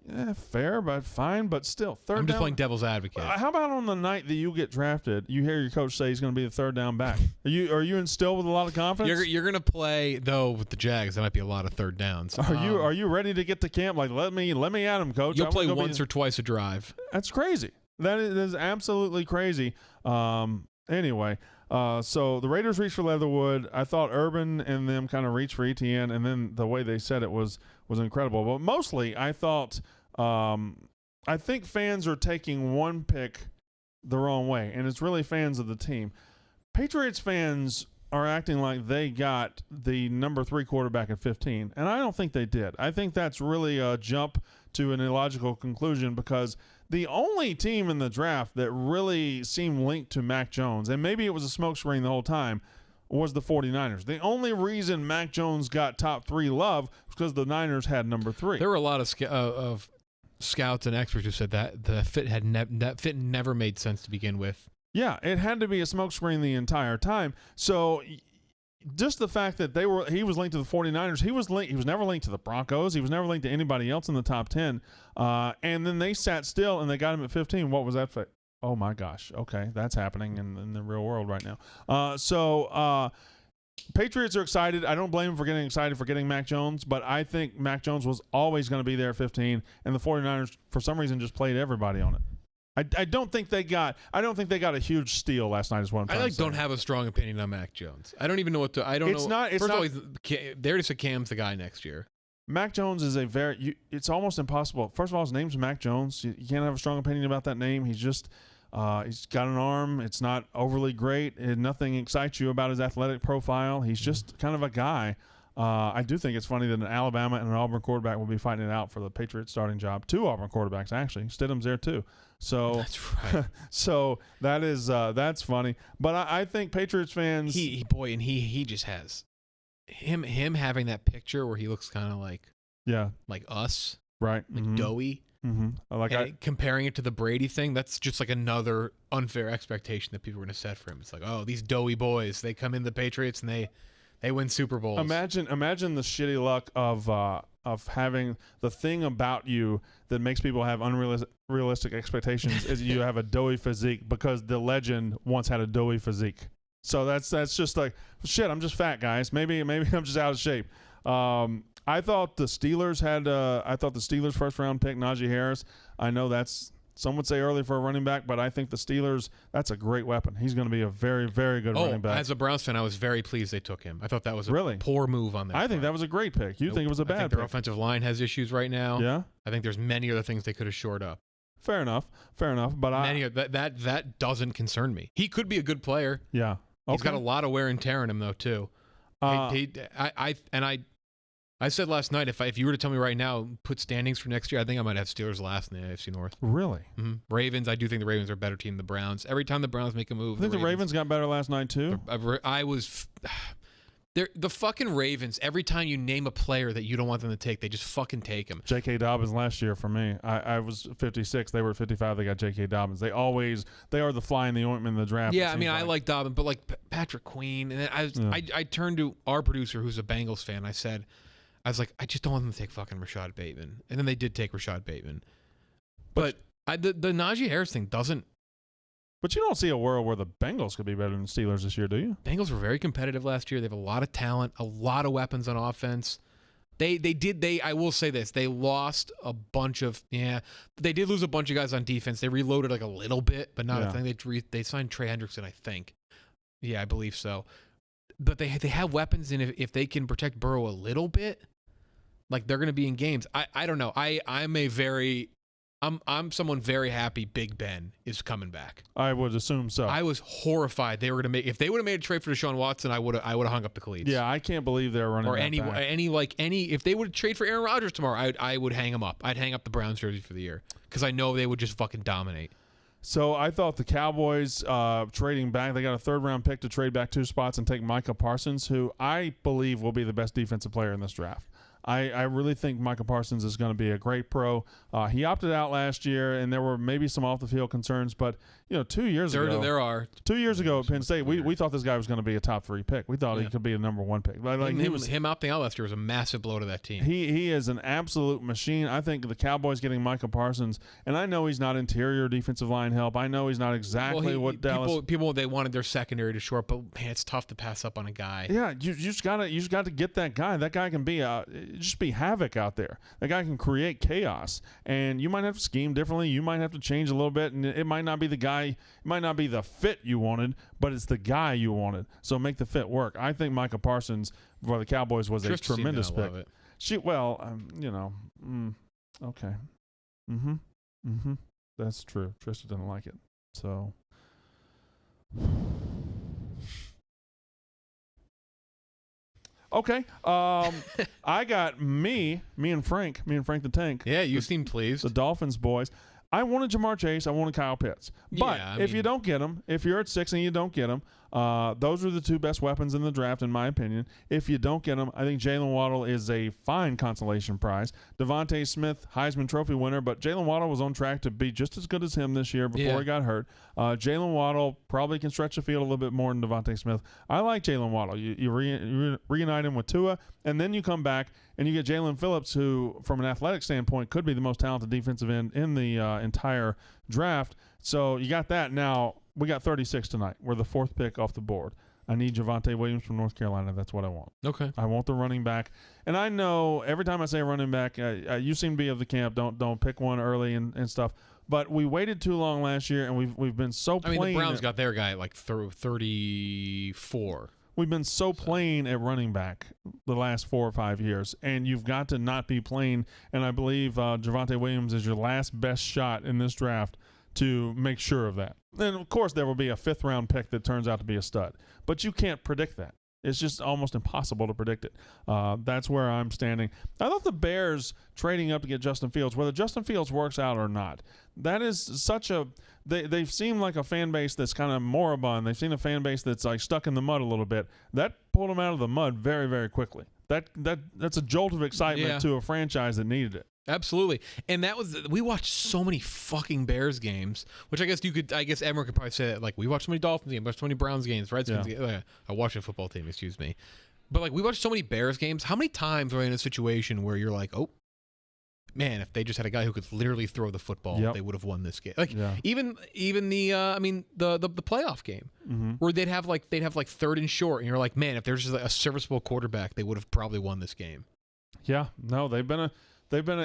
Yeah, fair, but fine, but still. Third I'm just down. playing devil's advocate. How about on the night that you get drafted, you hear your coach say he's going to be the third down back? Are you instilled with a lot of confidence? You're going to play though with the Jags. That might be a lot of third downs. Are you ready to get to camp? Like let me at him, coach. You'll play once or twice a drive. That's crazy. That is absolutely crazy. Anyway, so the Raiders reached for Leatherwood. I thought Urban and them kind of reached for Etienne, and then the way they said it was incredible. But mostly, I thought. I think fans are taking one pick the wrong way, and it's really fans of the team. Patriots fans are acting like they got the number 3 quarterback at 15, and I don't think they did. I think that's really a jump to an illogical conclusion because the only team in the draft that really seemed linked to Mac Jones, and maybe it was a smokescreen the whole time, was the 49ers. The only reason Mac Jones got top 3 love was because the Niners had number 3. There were a lot of scouts and experts who said that the fit never made sense to begin with. Yeah, it had to be a smokescreen the entire time. So just the fact that he was linked to the 49ers, he was never linked to the Broncos, he was never linked to anybody else in the top 10. And then they sat still and they got him at 15. What was that for? Oh my gosh. Okay, that's happening in the real world right now. Patriots are excited. I don't blame them for getting excited for getting Mac Jones, but I think Mac Jones was always going to be there at 15, and the 49ers, for some reason, just played everybody on it. I don't think they got a huge steal last night is what I'm trying to say. I don't have a strong opinion on Mac Jones. I don't even know what to – I don't know. First of all, they already said Cam's the guy next year. Mac Jones is it's almost impossible. First of all, his name's Mac Jones. You can't have a strong opinion about that name. He's just – he's got an arm. It's not overly great. Nothing excites you about his athletic profile. He's just kind of a guy. I do think it's funny that an Alabama and an Auburn quarterback will be fighting it out for the Patriots starting job. 2 Auburn quarterbacks, actually. Stidham's there, too. So That's right. so that is that's funny. But I think Patriots fans... He just has... Him having that picture where he looks kind of like us. Right. Like doughy. Mm-hmm. Comparing it to the Brady thing, that's just like another unfair expectation that people are going to set for him. It's like, oh, these doughy boys, they come in the Patriots and they win Super Bowls. Imagine the shitty luck of having the thing about you that makes people have unrealistic expectations is you have a doughy physique because the legend once had a doughy physique. So that's just like, shit, I'm just fat, guys. Maybe I'm just out of shape. I thought the Steelers first round pick, Najee Harris. I know that's, some would say early for a running back, but I think the Steelers, that's a great weapon. He's going to be a very, very good running back. As a Browns fan, I was very pleased they took him. I thought that was a poor move on their part. I think that was a great pick. You think it was a bad pick? Their offensive line has issues right now. Yeah. I think there's many other things they could have shored up. Fair enough. But that doesn't concern me. He could be a good player. Yeah. Okay. He's got a lot of wear and tear in him though too. I said last night, if you were to tell me right now, put standings for next year, I think I might have Steelers last in the AFC North. Really? Mm-hmm. Ravens, I do think the Ravens are a better team than the Browns. Every time the Browns make a move, I think the Ravens got better last night too. The fucking Ravens, every time you name a player that you don't want them to take, they just fucking take him. J.K. Dobbins last year for me. I was 56. They were 55. They got J.K. Dobbins. They are the fly in the ointment in the draft. Yeah, I mean, I like Dobbins, but like Patrick Queen. And then I turned to our producer who's a Bengals fan. I was like, I just don't want them to take fucking Rashad Bateman. And then they did take Rashad Bateman. But the Najee Harris thing doesn't. But you don't see a world where the Bengals could be better than the Steelers this year, do you? Bengals were very competitive last year. They have a lot of talent, a lot of weapons on offense. I will say this, they lost a bunch of, they did lose a bunch of guys on defense. They reloaded like a little bit, but not a thing. They signed Trey Hendrickson, I think. Yeah, I believe so. But they have weapons, and if they can protect Burrow a little bit, like they're going to be in games. I don't know. I'm someone very happy Big Ben is coming back. I would assume so. I was horrified they were going to if they would have made a trade for Deshaun Watson, I would have hung up the cleats. Yeah, I can't believe they're running if they would trade for Aaron Rodgers tomorrow, I would hang him up. I'd hang up the Browns jersey for the year because I know they would just fucking dominate. So I thought the Cowboys trading back, they got a 3rd-round pick to trade back 2 spots and take Micah Parsons, who I believe will be the best defensive player in this draft. I really think Micah Parsons is going to be a great pro. He opted out last year, and there were maybe some off-the-field concerns. But, 2 years ago. There are. 2 years ago at Penn State, we thought this guy was going to be a top 3 pick. We thought he could be a number 1 pick. Him opting out last year was a massive blow to that team. He is an absolute machine. I think the Cowboys getting Micah Parsons, and I know he's not interior defensive line help. I know he's not exactly what Dallas. People they wanted their secondary to short, but man, it's tough to pass up on a guy. Yeah, you just got to get that guy. That guy can be just be havoc out there. That guy can create chaos, and you might have to scheme differently. You might have to change a little bit, and it might not be the guy. It might not be the fit you wanted, but it's the guy you wanted. So make the fit work. I think Micah Parsons for the Cowboys was a tremendous pick. Okay. That's true. Trista didn't like it. So. Okay. I got me and Frank the Tank. Yeah, you seem pleased. The Dolphins boys. I wanted Jamar Chase. I wanted Kyle Pitts. But if you don't get them, if you're at 6 and you don't get them, those are the 2 best weapons in the draft, in my opinion. If you don't get them, I think Jalen Waddle is a fine consolation prize. Devontae Smith, Heisman Trophy winner, but Jalen Waddle was on track to be just as good as him this year before he got hurt. Jalen Waddle probably can stretch the field a little bit more than Devontae Smith. I like Jalen Waddle. You reunite him with Tua, and then you come back and you get Jalen Phillips, who, from an athletic standpoint, could be the most talented defensive end in the entire draft. So you got that. Now, we got 36 tonight. We're the 4th pick off the board. I need Javonte Williams from North Carolina. That's what I want. Okay. I want the running back. And I know every time I say running back, you seem to be of the camp, don't pick one early and stuff. But we waited too long last year, and we've been so plain. I mean, the Browns got their guy like through 34. We've been so plain at running back the last 4 or 5 years, and you've got to not be plain. And I believe Javonte Williams is your last best shot in this draft to make sure of that. And, of course, there will be a 5th-round pick that turns out to be a stud. But you can't predict that. It's just almost impossible to predict it. That's where I'm standing. I thought the Bears trading up to get Justin Fields, whether Justin Fields works out or not, that is such a they've seemed like a fan base that's kind of moribund. They've seen a fan base that's like stuck in the mud a little bit. That pulled them out of the mud very, very quickly. That's a jolt of excitement to a franchise that needed it. Absolutely. And we watched so many fucking Bears games, which I guess everyone could probably say that, like, we watched so many Dolphins games, watched so many Browns games, Redskins games, a Washington football team, excuse me. But, like, we watched so many Bears games. How many times were we in a situation where you're like, oh, man, if they just had a guy who could literally throw the football, they would have won this game. Like, even the playoff game, where they'd have like 3rd and short, and you're like, man, if there's just like a serviceable quarterback, they would have probably won this game. Yeah, no, they've been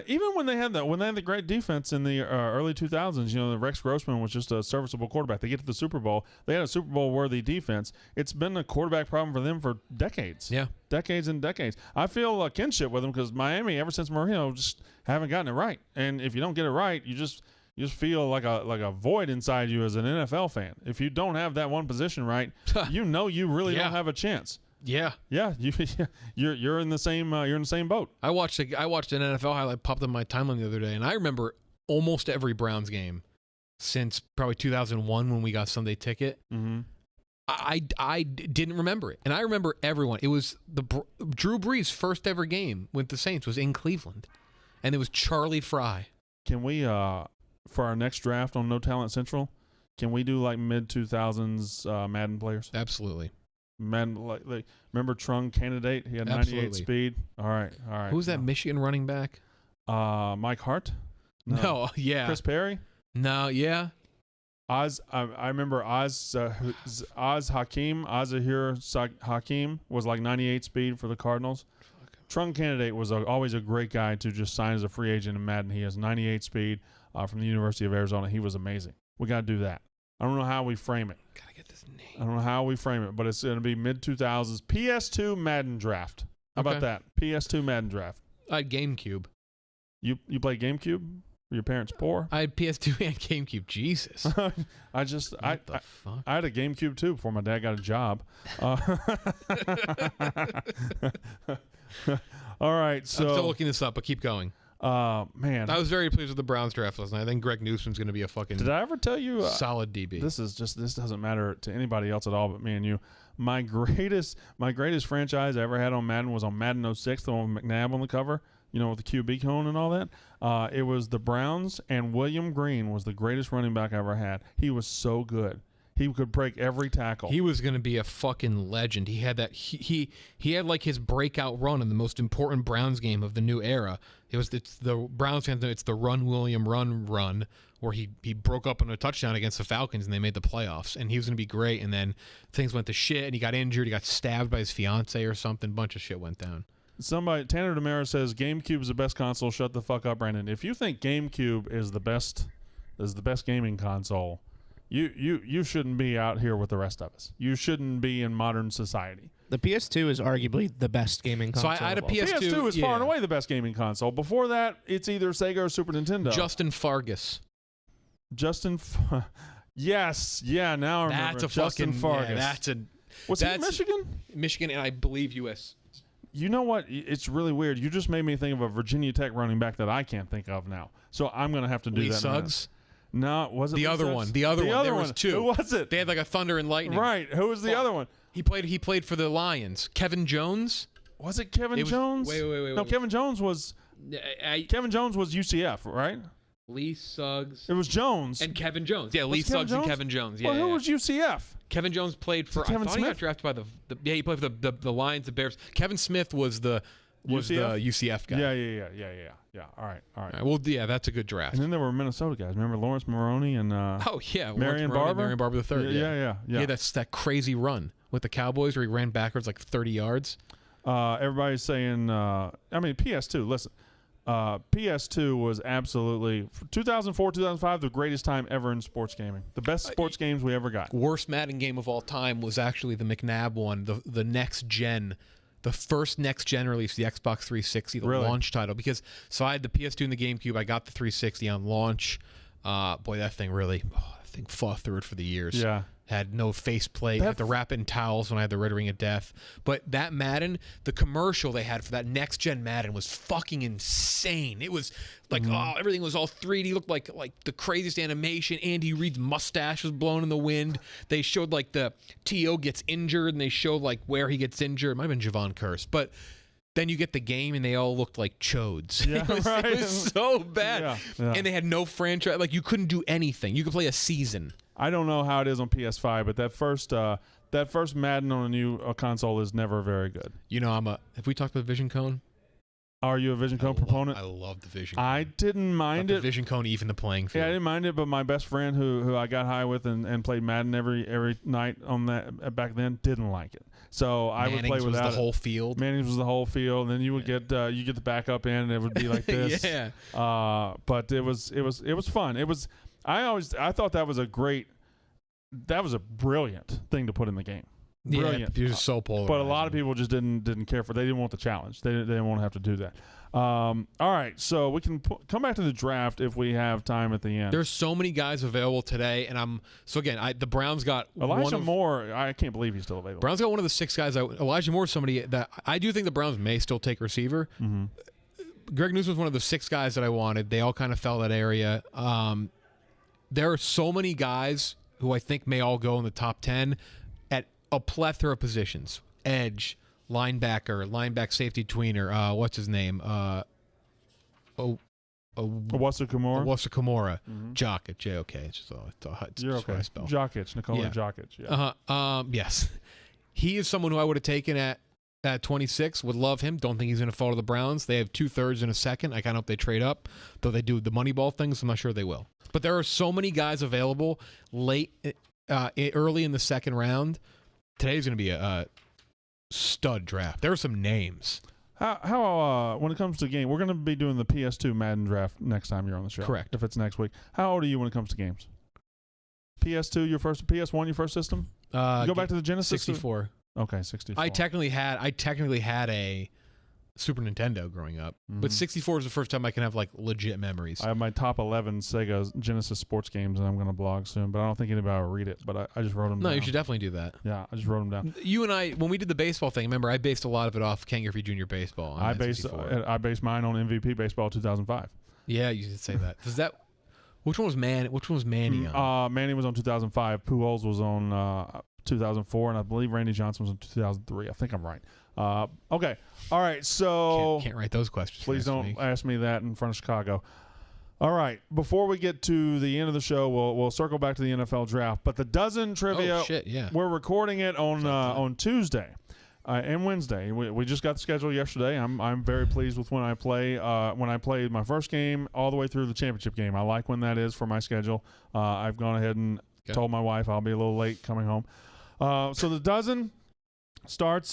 even when they had the great defense in the early 2000s. You know, the Rex Grossman was just a serviceable quarterback. They get to the Super Bowl. They had a Super Bowl worthy defense. It's been a quarterback problem for them for decades. Yeah, decades and decades. I feel a kinship with them because Miami, ever since Marino, just haven't gotten it right. And if you don't get it right, you just feel like a void inside you as an NFL fan. If you don't have that one position right, you really don't have a chance. Yeah, you're in the same boat. I watched an NFL highlight popped on my timeline the other day, and I remember almost every Browns game since probably 2001 when we got Sunday Ticket. Mm-hmm. I didn't remember it, and I remember everyone. It was Drew Brees' first ever game with the Saints was in Cleveland, and it was Charlie Fry. Can we for our next draft on No Talent Central? Can we do like mid 2000s Madden players? Absolutely. Men like remember Trung Candidate? He had 98 speed. All right. Who's that Michigan running back? Mike Hart? No, yeah. Chris Perry? No, yeah. I remember Azahir Hakim was like 98 speed for the Cardinals. Trung Candidate was always a great guy to just sign as a free agent in Madden. He has 98 speed from the University of Arizona. He was amazing. We got to do that. I don't know how we frame it. Gotta get this name. I don't know how we frame it, but it's going to be mid-2000s. PS2 Madden Draft. How about that? PS2 Madden Draft. I had GameCube. You played GameCube? Were your parents poor? I had PS2 and GameCube. Jesus. I had a GameCube too before my dad got a job. All right, so I'm still looking this up, but keep going. Man, I was very pleased with the Browns draft last night. I think Greg Newsom's going to be a fucking. Did I ever tell you solid DB? This doesn't matter to anybody else at all but me and you. My greatest franchise I ever had on Madden was on Madden 06, the one with McNabb on the cover. You know, with the QB cone and all that. It was the Browns, and William Green was the greatest running back I ever had. He was so good. He could break every tackle. He was going to be a fucking legend. He had that. He had like his breakout run in the most important Browns game of the new era. It's the Browns fans. It's the Run William Run where he broke up on a touchdown against the Falcons and they made the playoffs. And he was going to be great. And then things went to shit. And he got injured. He got stabbed by his fiance or something. A bunch of shit went down. Tanner Demera says GameCube is the best console. Shut the fuck up, Brandon. If you think GameCube is the best gaming console, you shouldn't be out here with the rest of us. You shouldn't be in modern society. The PS2 is arguably the best gaming console. So I had a PS2. PS2 is far and away the best gaming console. Before that, it's either Sega or Super Nintendo. Justin Fargas. Yes. Yeah, now I remember. That's a Justin fucking Fargas. Yeah, Was he in Michigan? Michigan, and I believe U.S. You know what? It's really weird. You just made me think of a Virginia Tech running back that I can't think of now. So I'm going to have to do Lee that. Suggs? No, was it the other one? The other one. There was two. Who was it? They had like a Thunder and Lightning. Right. Who was the other one? He played for the Lions. Kevin Jones. Was it Kevin Jones? Wait. No, Kevin Jones was UCF, right? Lee Suggs. It was Jones. And Kevin Jones. Yeah, Lee Suggs and Kevin Jones. Yeah. Well, who was UCF? Kevin Jones played for. Kevin Smith? He got drafted by he played for the Lions, the Bears. Kevin Smith was the UCF guy. Yeah. All right. Well, yeah, that's a good draft. And then there were Minnesota guys. Remember Lawrence Maroney and Marion Barber III. Yeah. Yeah, that's that crazy run with the Cowboys where he ran backwards like 30 yards. Everybody's saying, PS2. Listen, PS2 was absolutely 2004, 2005, the greatest time ever in sports gaming. The best sports games we ever got. Worst Madden game of all time was actually the McNabb one, the next gen. The first next gen release, the Xbox 360, the launch title. So I had the PS2 and the GameCube. I got the 360 on launch. Boy, that thing fought through it for the years. Yeah. had no faceplate, had to wrap it in towels when I had the Red Ring of Death. But that Madden, the commercial they had for that next-gen Madden was fucking insane. It was like, everything was all 3D, looked like the craziest animation. Andy Reid's mustache was blown in the wind. They showed like the T.O. gets injured, and they showed like where he gets injured. It might have been Javon Curse, but then you get the game, and they all looked like chodes. Yeah, it was so bad. Yeah. And they had no franchise. Like, you couldn't do anything. You could play a season. I don't know how it is on PS5, but that first Madden on a new console is never very good. You know, have we talked about Vision Cone? Are you a Vision Cone proponent? I love the Vision Cone. I didn't mind it. The Vision Cone, even the playing field. Yeah, I didn't mind it, but my best friend who I got high with and played Madden every night on that back then didn't like it. So I would play without was the whole field. Manning's was the whole field. And then you would get the backup in, and it would be like this. Yeah. But it was fun. I thought that was a brilliant thing to put in the game. Brilliant. You're so polarizing. But a lot of people just didn't care for. They didn't want the challenge. They didn't want to have to do that. All right, so we can come back to the draft if we have time at the end. There's so many guys available today, and the Browns got Elijah Moore. I can't believe he's still available. Browns got one of the 6 guys. Elijah Moore is somebody that I do think the Browns may still take receiver. Mm-hmm. Greg Newsome was one of the 6 guys that I wanted. They all kind of fell that area. There are so many guys who I think may all go in the top 10 at a plethora of positions: edge, linebacker safety tweener. What's his name? Owusu Kamara. Owusu Kamara. Jokic. J-O-K. It's just You're okay. Jokic. Nikola Jokic. Yeah. Yes. He is someone who I would have taken at 26. Would love him. Don't think he's going to fall to the Browns. They have 2/3 and a second. I kind of hope they trade up. Though they do the money ball things, I'm not sure they will. But there are so many guys available late, early in the second round. Today's going to be a stud draft. There are some names. How when it comes to game, we're going to be doing the PS2 Madden draft next time you're on the show. Correct. If it's next week. How old are you when it comes to games? PS2, PS1, your first system? You go back to the Genesis. 64. Okay, 64. I technically had a Super Nintendo growing up, but 64 is the first time I can have like legit memories. I have my top 11 Sega Genesis sports games, and I'm going to blog soon, but I don't think anybody will read it. But I just wrote them down. No, you should definitely do that. Yeah, I just wrote them down. You and I, when we did the baseball thing, remember I based a lot of it off Ken Griffey Jr. baseball. I based mine on MVP baseball 2005. Yeah, you did say that. Which one was Manny on? Manny was on 2005. Pujols was on 2004, and I believe Randy Johnson was in 2003. I think I'm right. Okay. All right. So can't write those questions. Please don't ask me that in front of Chicago. All right. Before we get to the end of the show, we'll circle back to the NFL draft. But the dozen trivia. Oh shit! Yeah. We're recording it on Tuesday and Wednesday. We just got the schedule yesterday. I'm very pleased with when I play. When I played my first game all the way through the championship game. I like when that is for my schedule. I've gone ahead and told my wife I'll be a little late coming home. So the dozen starts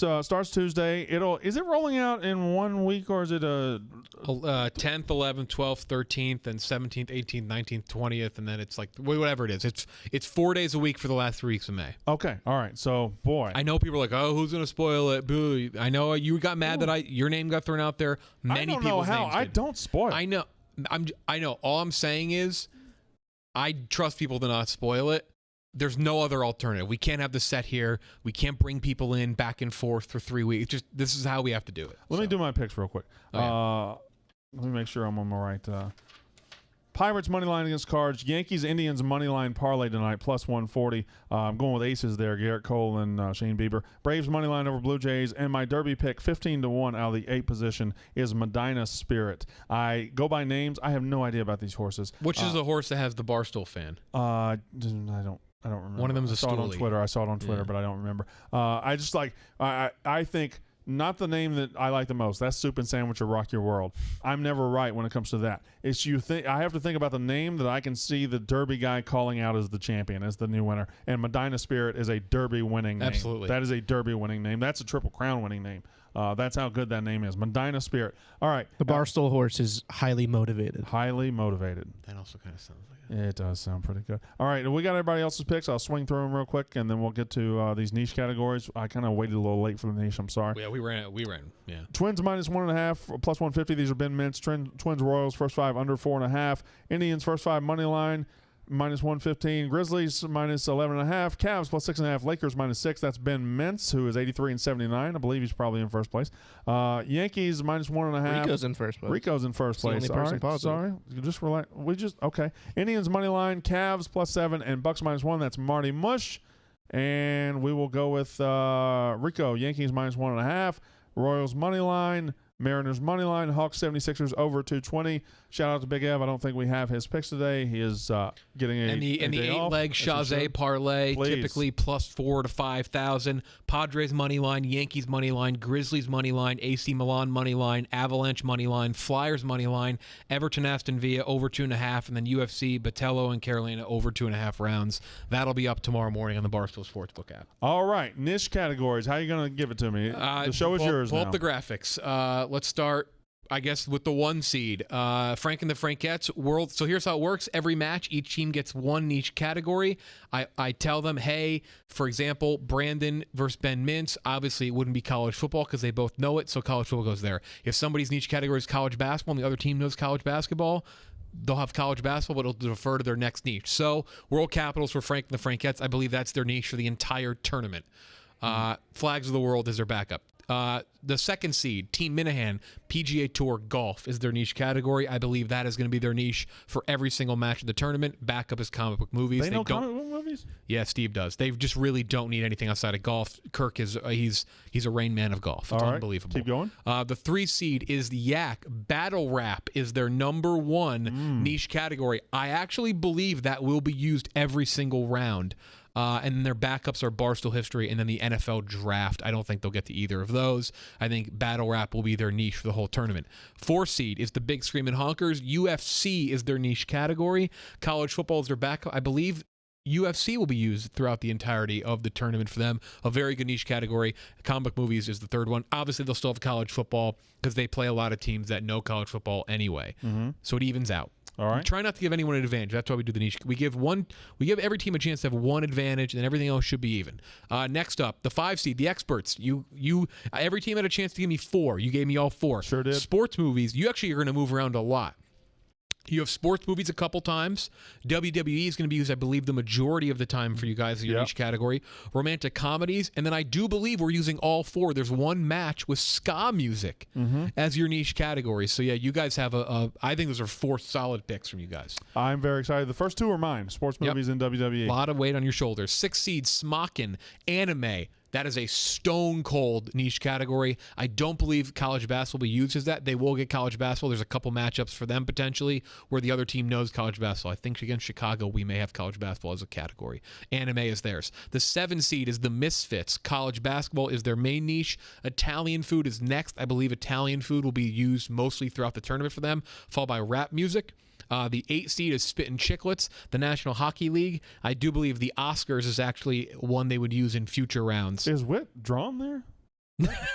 Tuesday. Is it rolling out in 1 week, or is it 10th, 11th, 12th, 13th, and 17th, 18th, 19th, 20th, and then it's like whatever it is. It's 4 days a week for the last 3 weeks of May. Okay, all right. So boy, I know people are like, oh, who's gonna spoil it? Boo! I know you got mad that your name got thrown out there. Many I don't people's know how. names I did. don't spoil. I know. I know. All I'm saying is, I trust people to not spoil it. There's no other alternative. We can't have the set here. We can't bring people in back and forth for 3 weeks. This is how we have to do it. Let me do my picks real quick. Let me make sure I'm on my right. Pirates money line against Cards. Yankees Indians money line parlay tonight plus 140. I'm going with aces there. Garrett Cole and Shane Bieber. Braves money line over Blue Jays, and my derby pick 15-1 out of the 8 position is Medina Spirit. I go by names. I have no idea about these horses. Which is the horse that has the Barstool fan? I don't remember. One of them's I saw it on Twitter. Yeah. But I don't remember. I just like I think not the name that I like the most. That's Soup and Sandwich or Rock Your World. I'm never right when it comes to that. It's I have to think about the name that I can see the Derby guy calling out as the champion, as the new winner. And Medina Spirit is a Derby winning name. Absolutely. That is a Derby winning name. That's a Triple Crown winning name. That's how good that name is. Medina Spirit. All right. The Barstool horse is highly motivated. Highly motivated. That also kind of sounds like it. It does sound pretty good. All right, we got everybody else's picks. I'll swing through them real quick, and then we'll get to these niche categories. I kind of waited a little late for the niche. I'm sorry. Yeah, we ran. Yeah. Twins minus 1.5 plus 150. These are Ben Mintz. Twins Royals first 5 under 4.5. Indians first 5 money line. minus 115. Grizzlies minus 11.5. Cavs plus 6.5. Lakers minus 6. That's Ben Mintz, who is 83 and 79. I believe he's probably in first place. Yankees minus 1.5. Rico's in first place. Rico's in first place. The only person All right, sorry. You just relax. Okay. Indians money line. Cavs plus 7 and Bucks minus 1. That's Marty Mush. And we will go with Rico. Yankees minus 1.5. Royals money line. Mariners money line, Hawks 76ers over 220. Shout out to Big Ev. I don't think we have his picks today. He is getting a and the day off, 8-leg Chazé parlay, Please. typically plus 4 to 5,000. Padres money line, Yankees money line, Grizzlies money line, AC Milan money line, Avalanche money line, Flyers money line, Everton Aston Villa over 2.5, and then UFC Botello and Carolina over 2.5 rounds. That'll be up tomorrow morning on the Barstool Sportsbook app. All right, niche categories. How are you going to give it to me? The show is yours pull now. up the graphics. Let's start, I guess, with the 1 seed. Frank and the Frankettes World. So here's how it works. Every match, each team gets one in each category. I tell them, hey, for example, Brandon versus Ben Mintz. Obviously, it wouldn't be college football because they both know it, so college football goes there. If somebody's niche category is college basketball and the other team knows college basketball, they'll have college basketball, but it'll defer to their next niche. So World Capitals for Frank and the Frankettes, I believe that's their niche for the entire tournament. Flags of the World is their backup. The 2nd seed, Team Minahan, PGA Tour Golf is their niche category. I believe that is going to be their niche for every single match of the tournament. Backup is comic book movies. They know comic book movies? Yeah, Steve does. They just really don't need anything outside of golf. Kirk is he's a Rain Man of golf. It's unbelievable. Keep going. The 3 seed is the Yak. Battle Rap is their number 1 niche category. I actually believe that will be used every single round. And then their backups are Barstool History and then the NFL Draft. I don't think they'll get to either of those. I think Battle Rap will be their niche for the whole tournament. 4 seed is the Big Screamin' Honkers. UFC is their niche category. College football is their backup. I believe UFC will be used throughout the entirety of the tournament for them. A very good niche category. Comic movies is the 3rd one. Obviously, they'll still have college football because they play a lot of teams that know college football anyway. So it evens out. All right. Try not to give anyone an advantage. That's why we do the niche. We give every team a chance to have 1 advantage, and everything else should be even. Next up, the 5 seed, the experts. Every team had a chance to give me 4. You gave me all 4. Sure did. Sports movies. You actually are going to move around a lot. You have sports movies a couple times. WWE is going to be used, I believe, the majority of the time for you guys in your niche category. Romantic comedies. And then I do believe we're using all 4. There's 1 match with ska music as your niche category. So, yeah, you guys have I think those are 4 solid picks from you guys. I'm very excited. The first 2 are mine. Sports movies and WWE. A lot of weight on your shoulders. 6 seed, Smockin', anime. That is a stone-cold niche category. I don't believe college basketball will be used as that. They will get college basketball. There's a couple matchups for them potentially where the other team knows college basketball. I think against Chicago, we may have college basketball as a category. Anime is theirs. The 7 seed is the Misfits. College basketball is their main niche. Italian food is next. I believe Italian food will be used mostly throughout the tournament for them, followed by rap music. The 8 seed is Spittin' Chicklets, the National Hockey League. I do believe the Oscars is actually one they would use in future rounds. Is Witt drawn there?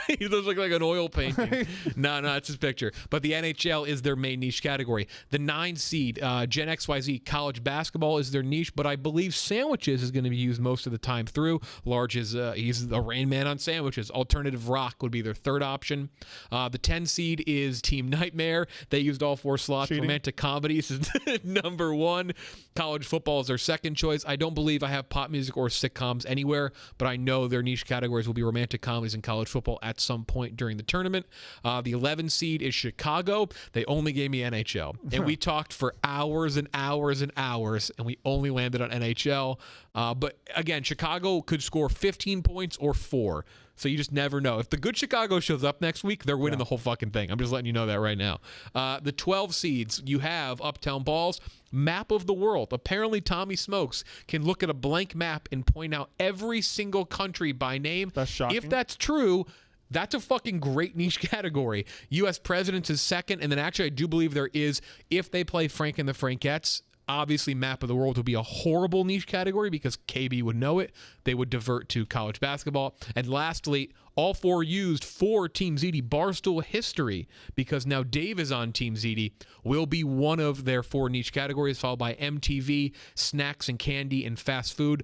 He looks like an oil painting. No, it's his picture. But the NHL is their main niche category. The 9 seed, Gen XYZ, college basketball is their niche, but I believe sandwiches is going to be used most of the time through. Large is he's a Rain Man on sandwiches. Alternative rock would be their 3rd option. The 10 seed is Team Nightmare. They used all 4 slots. Cheating. Romantic comedies is number 1. College football is their 2nd choice. I don't believe I have pop music or sitcoms anywhere, but I know their niche categories will be romantic comedies and college football at some point during the tournament. The 11 seed is Chicago. They only gave me NHL. And we talked for hours and hours and hours, and we only landed on NHL. But again, Chicago could score 15 points or 4. So you just never know. If the good Chicago shows up next week, they're winning the whole fucking thing. I'm just letting you know that right now. The 12 seeds, you have Uptown Balls, Map of the World. Apparently Tommy Smokes can look at a blank map and point out every single country by name. That's shocking. If that's true, that's a fucking great niche category. U.S. Presidents is 2nd, and then actually I do believe there is, if they play Frank and the Frankettes, obviously Map of the World would be a horrible niche category because KB would know it. They would divert to college basketball. And lastly, all 4 used for Team ZD Barstool History because now Dave is on Team ZD, will be one of their 4 niche categories, followed by MTV, snacks and candy, and fast food.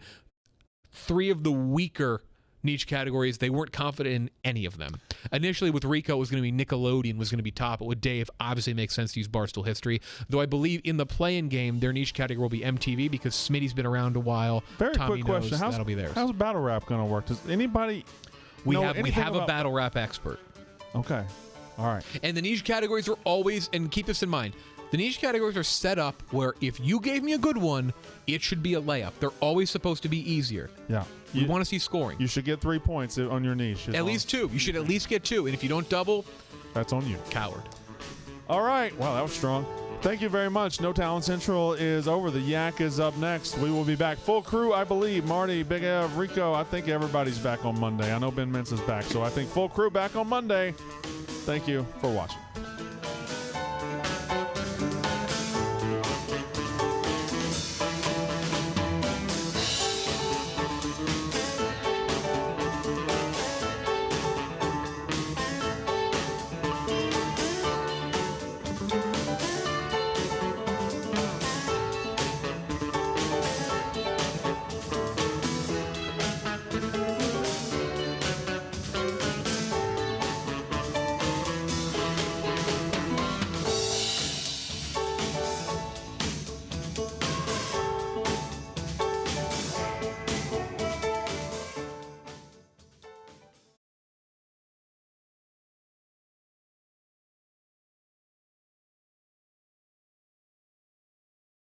3 of the weaker niche categories. They weren't confident in any of them. Initially with Rico, it was going to be Nickelodeon was going to be top, but with Dave, obviously it makes sense to use Barstool History. Though I believe in the play-in game, their niche category will be MTV because Smitty's been around a while. Very Tommy quick question. knows that'll be theirs. How's battle rap going to work? Does anybody We know have anything a about battle rap expert. Okay. All right. And the niche categories are always, and keep this in mind, the niche categories are set up where if you gave me a good one, it should be a layup. They're always supposed to be easier. Yeah. We want to see scoring. You should get 3 points on your niche. At least 2. You should at least get 2. And if you don't double, that's on you. Coward. All right. Wow, that was strong. Thank you very much. No Talent Central is over. The Yak is up next. We will be back. Full crew, I believe. Marty, Big Ev, Rico. I think everybody's back on Monday. I know Ben Mintz is back. So I think full crew back on Monday. Thank you for watching.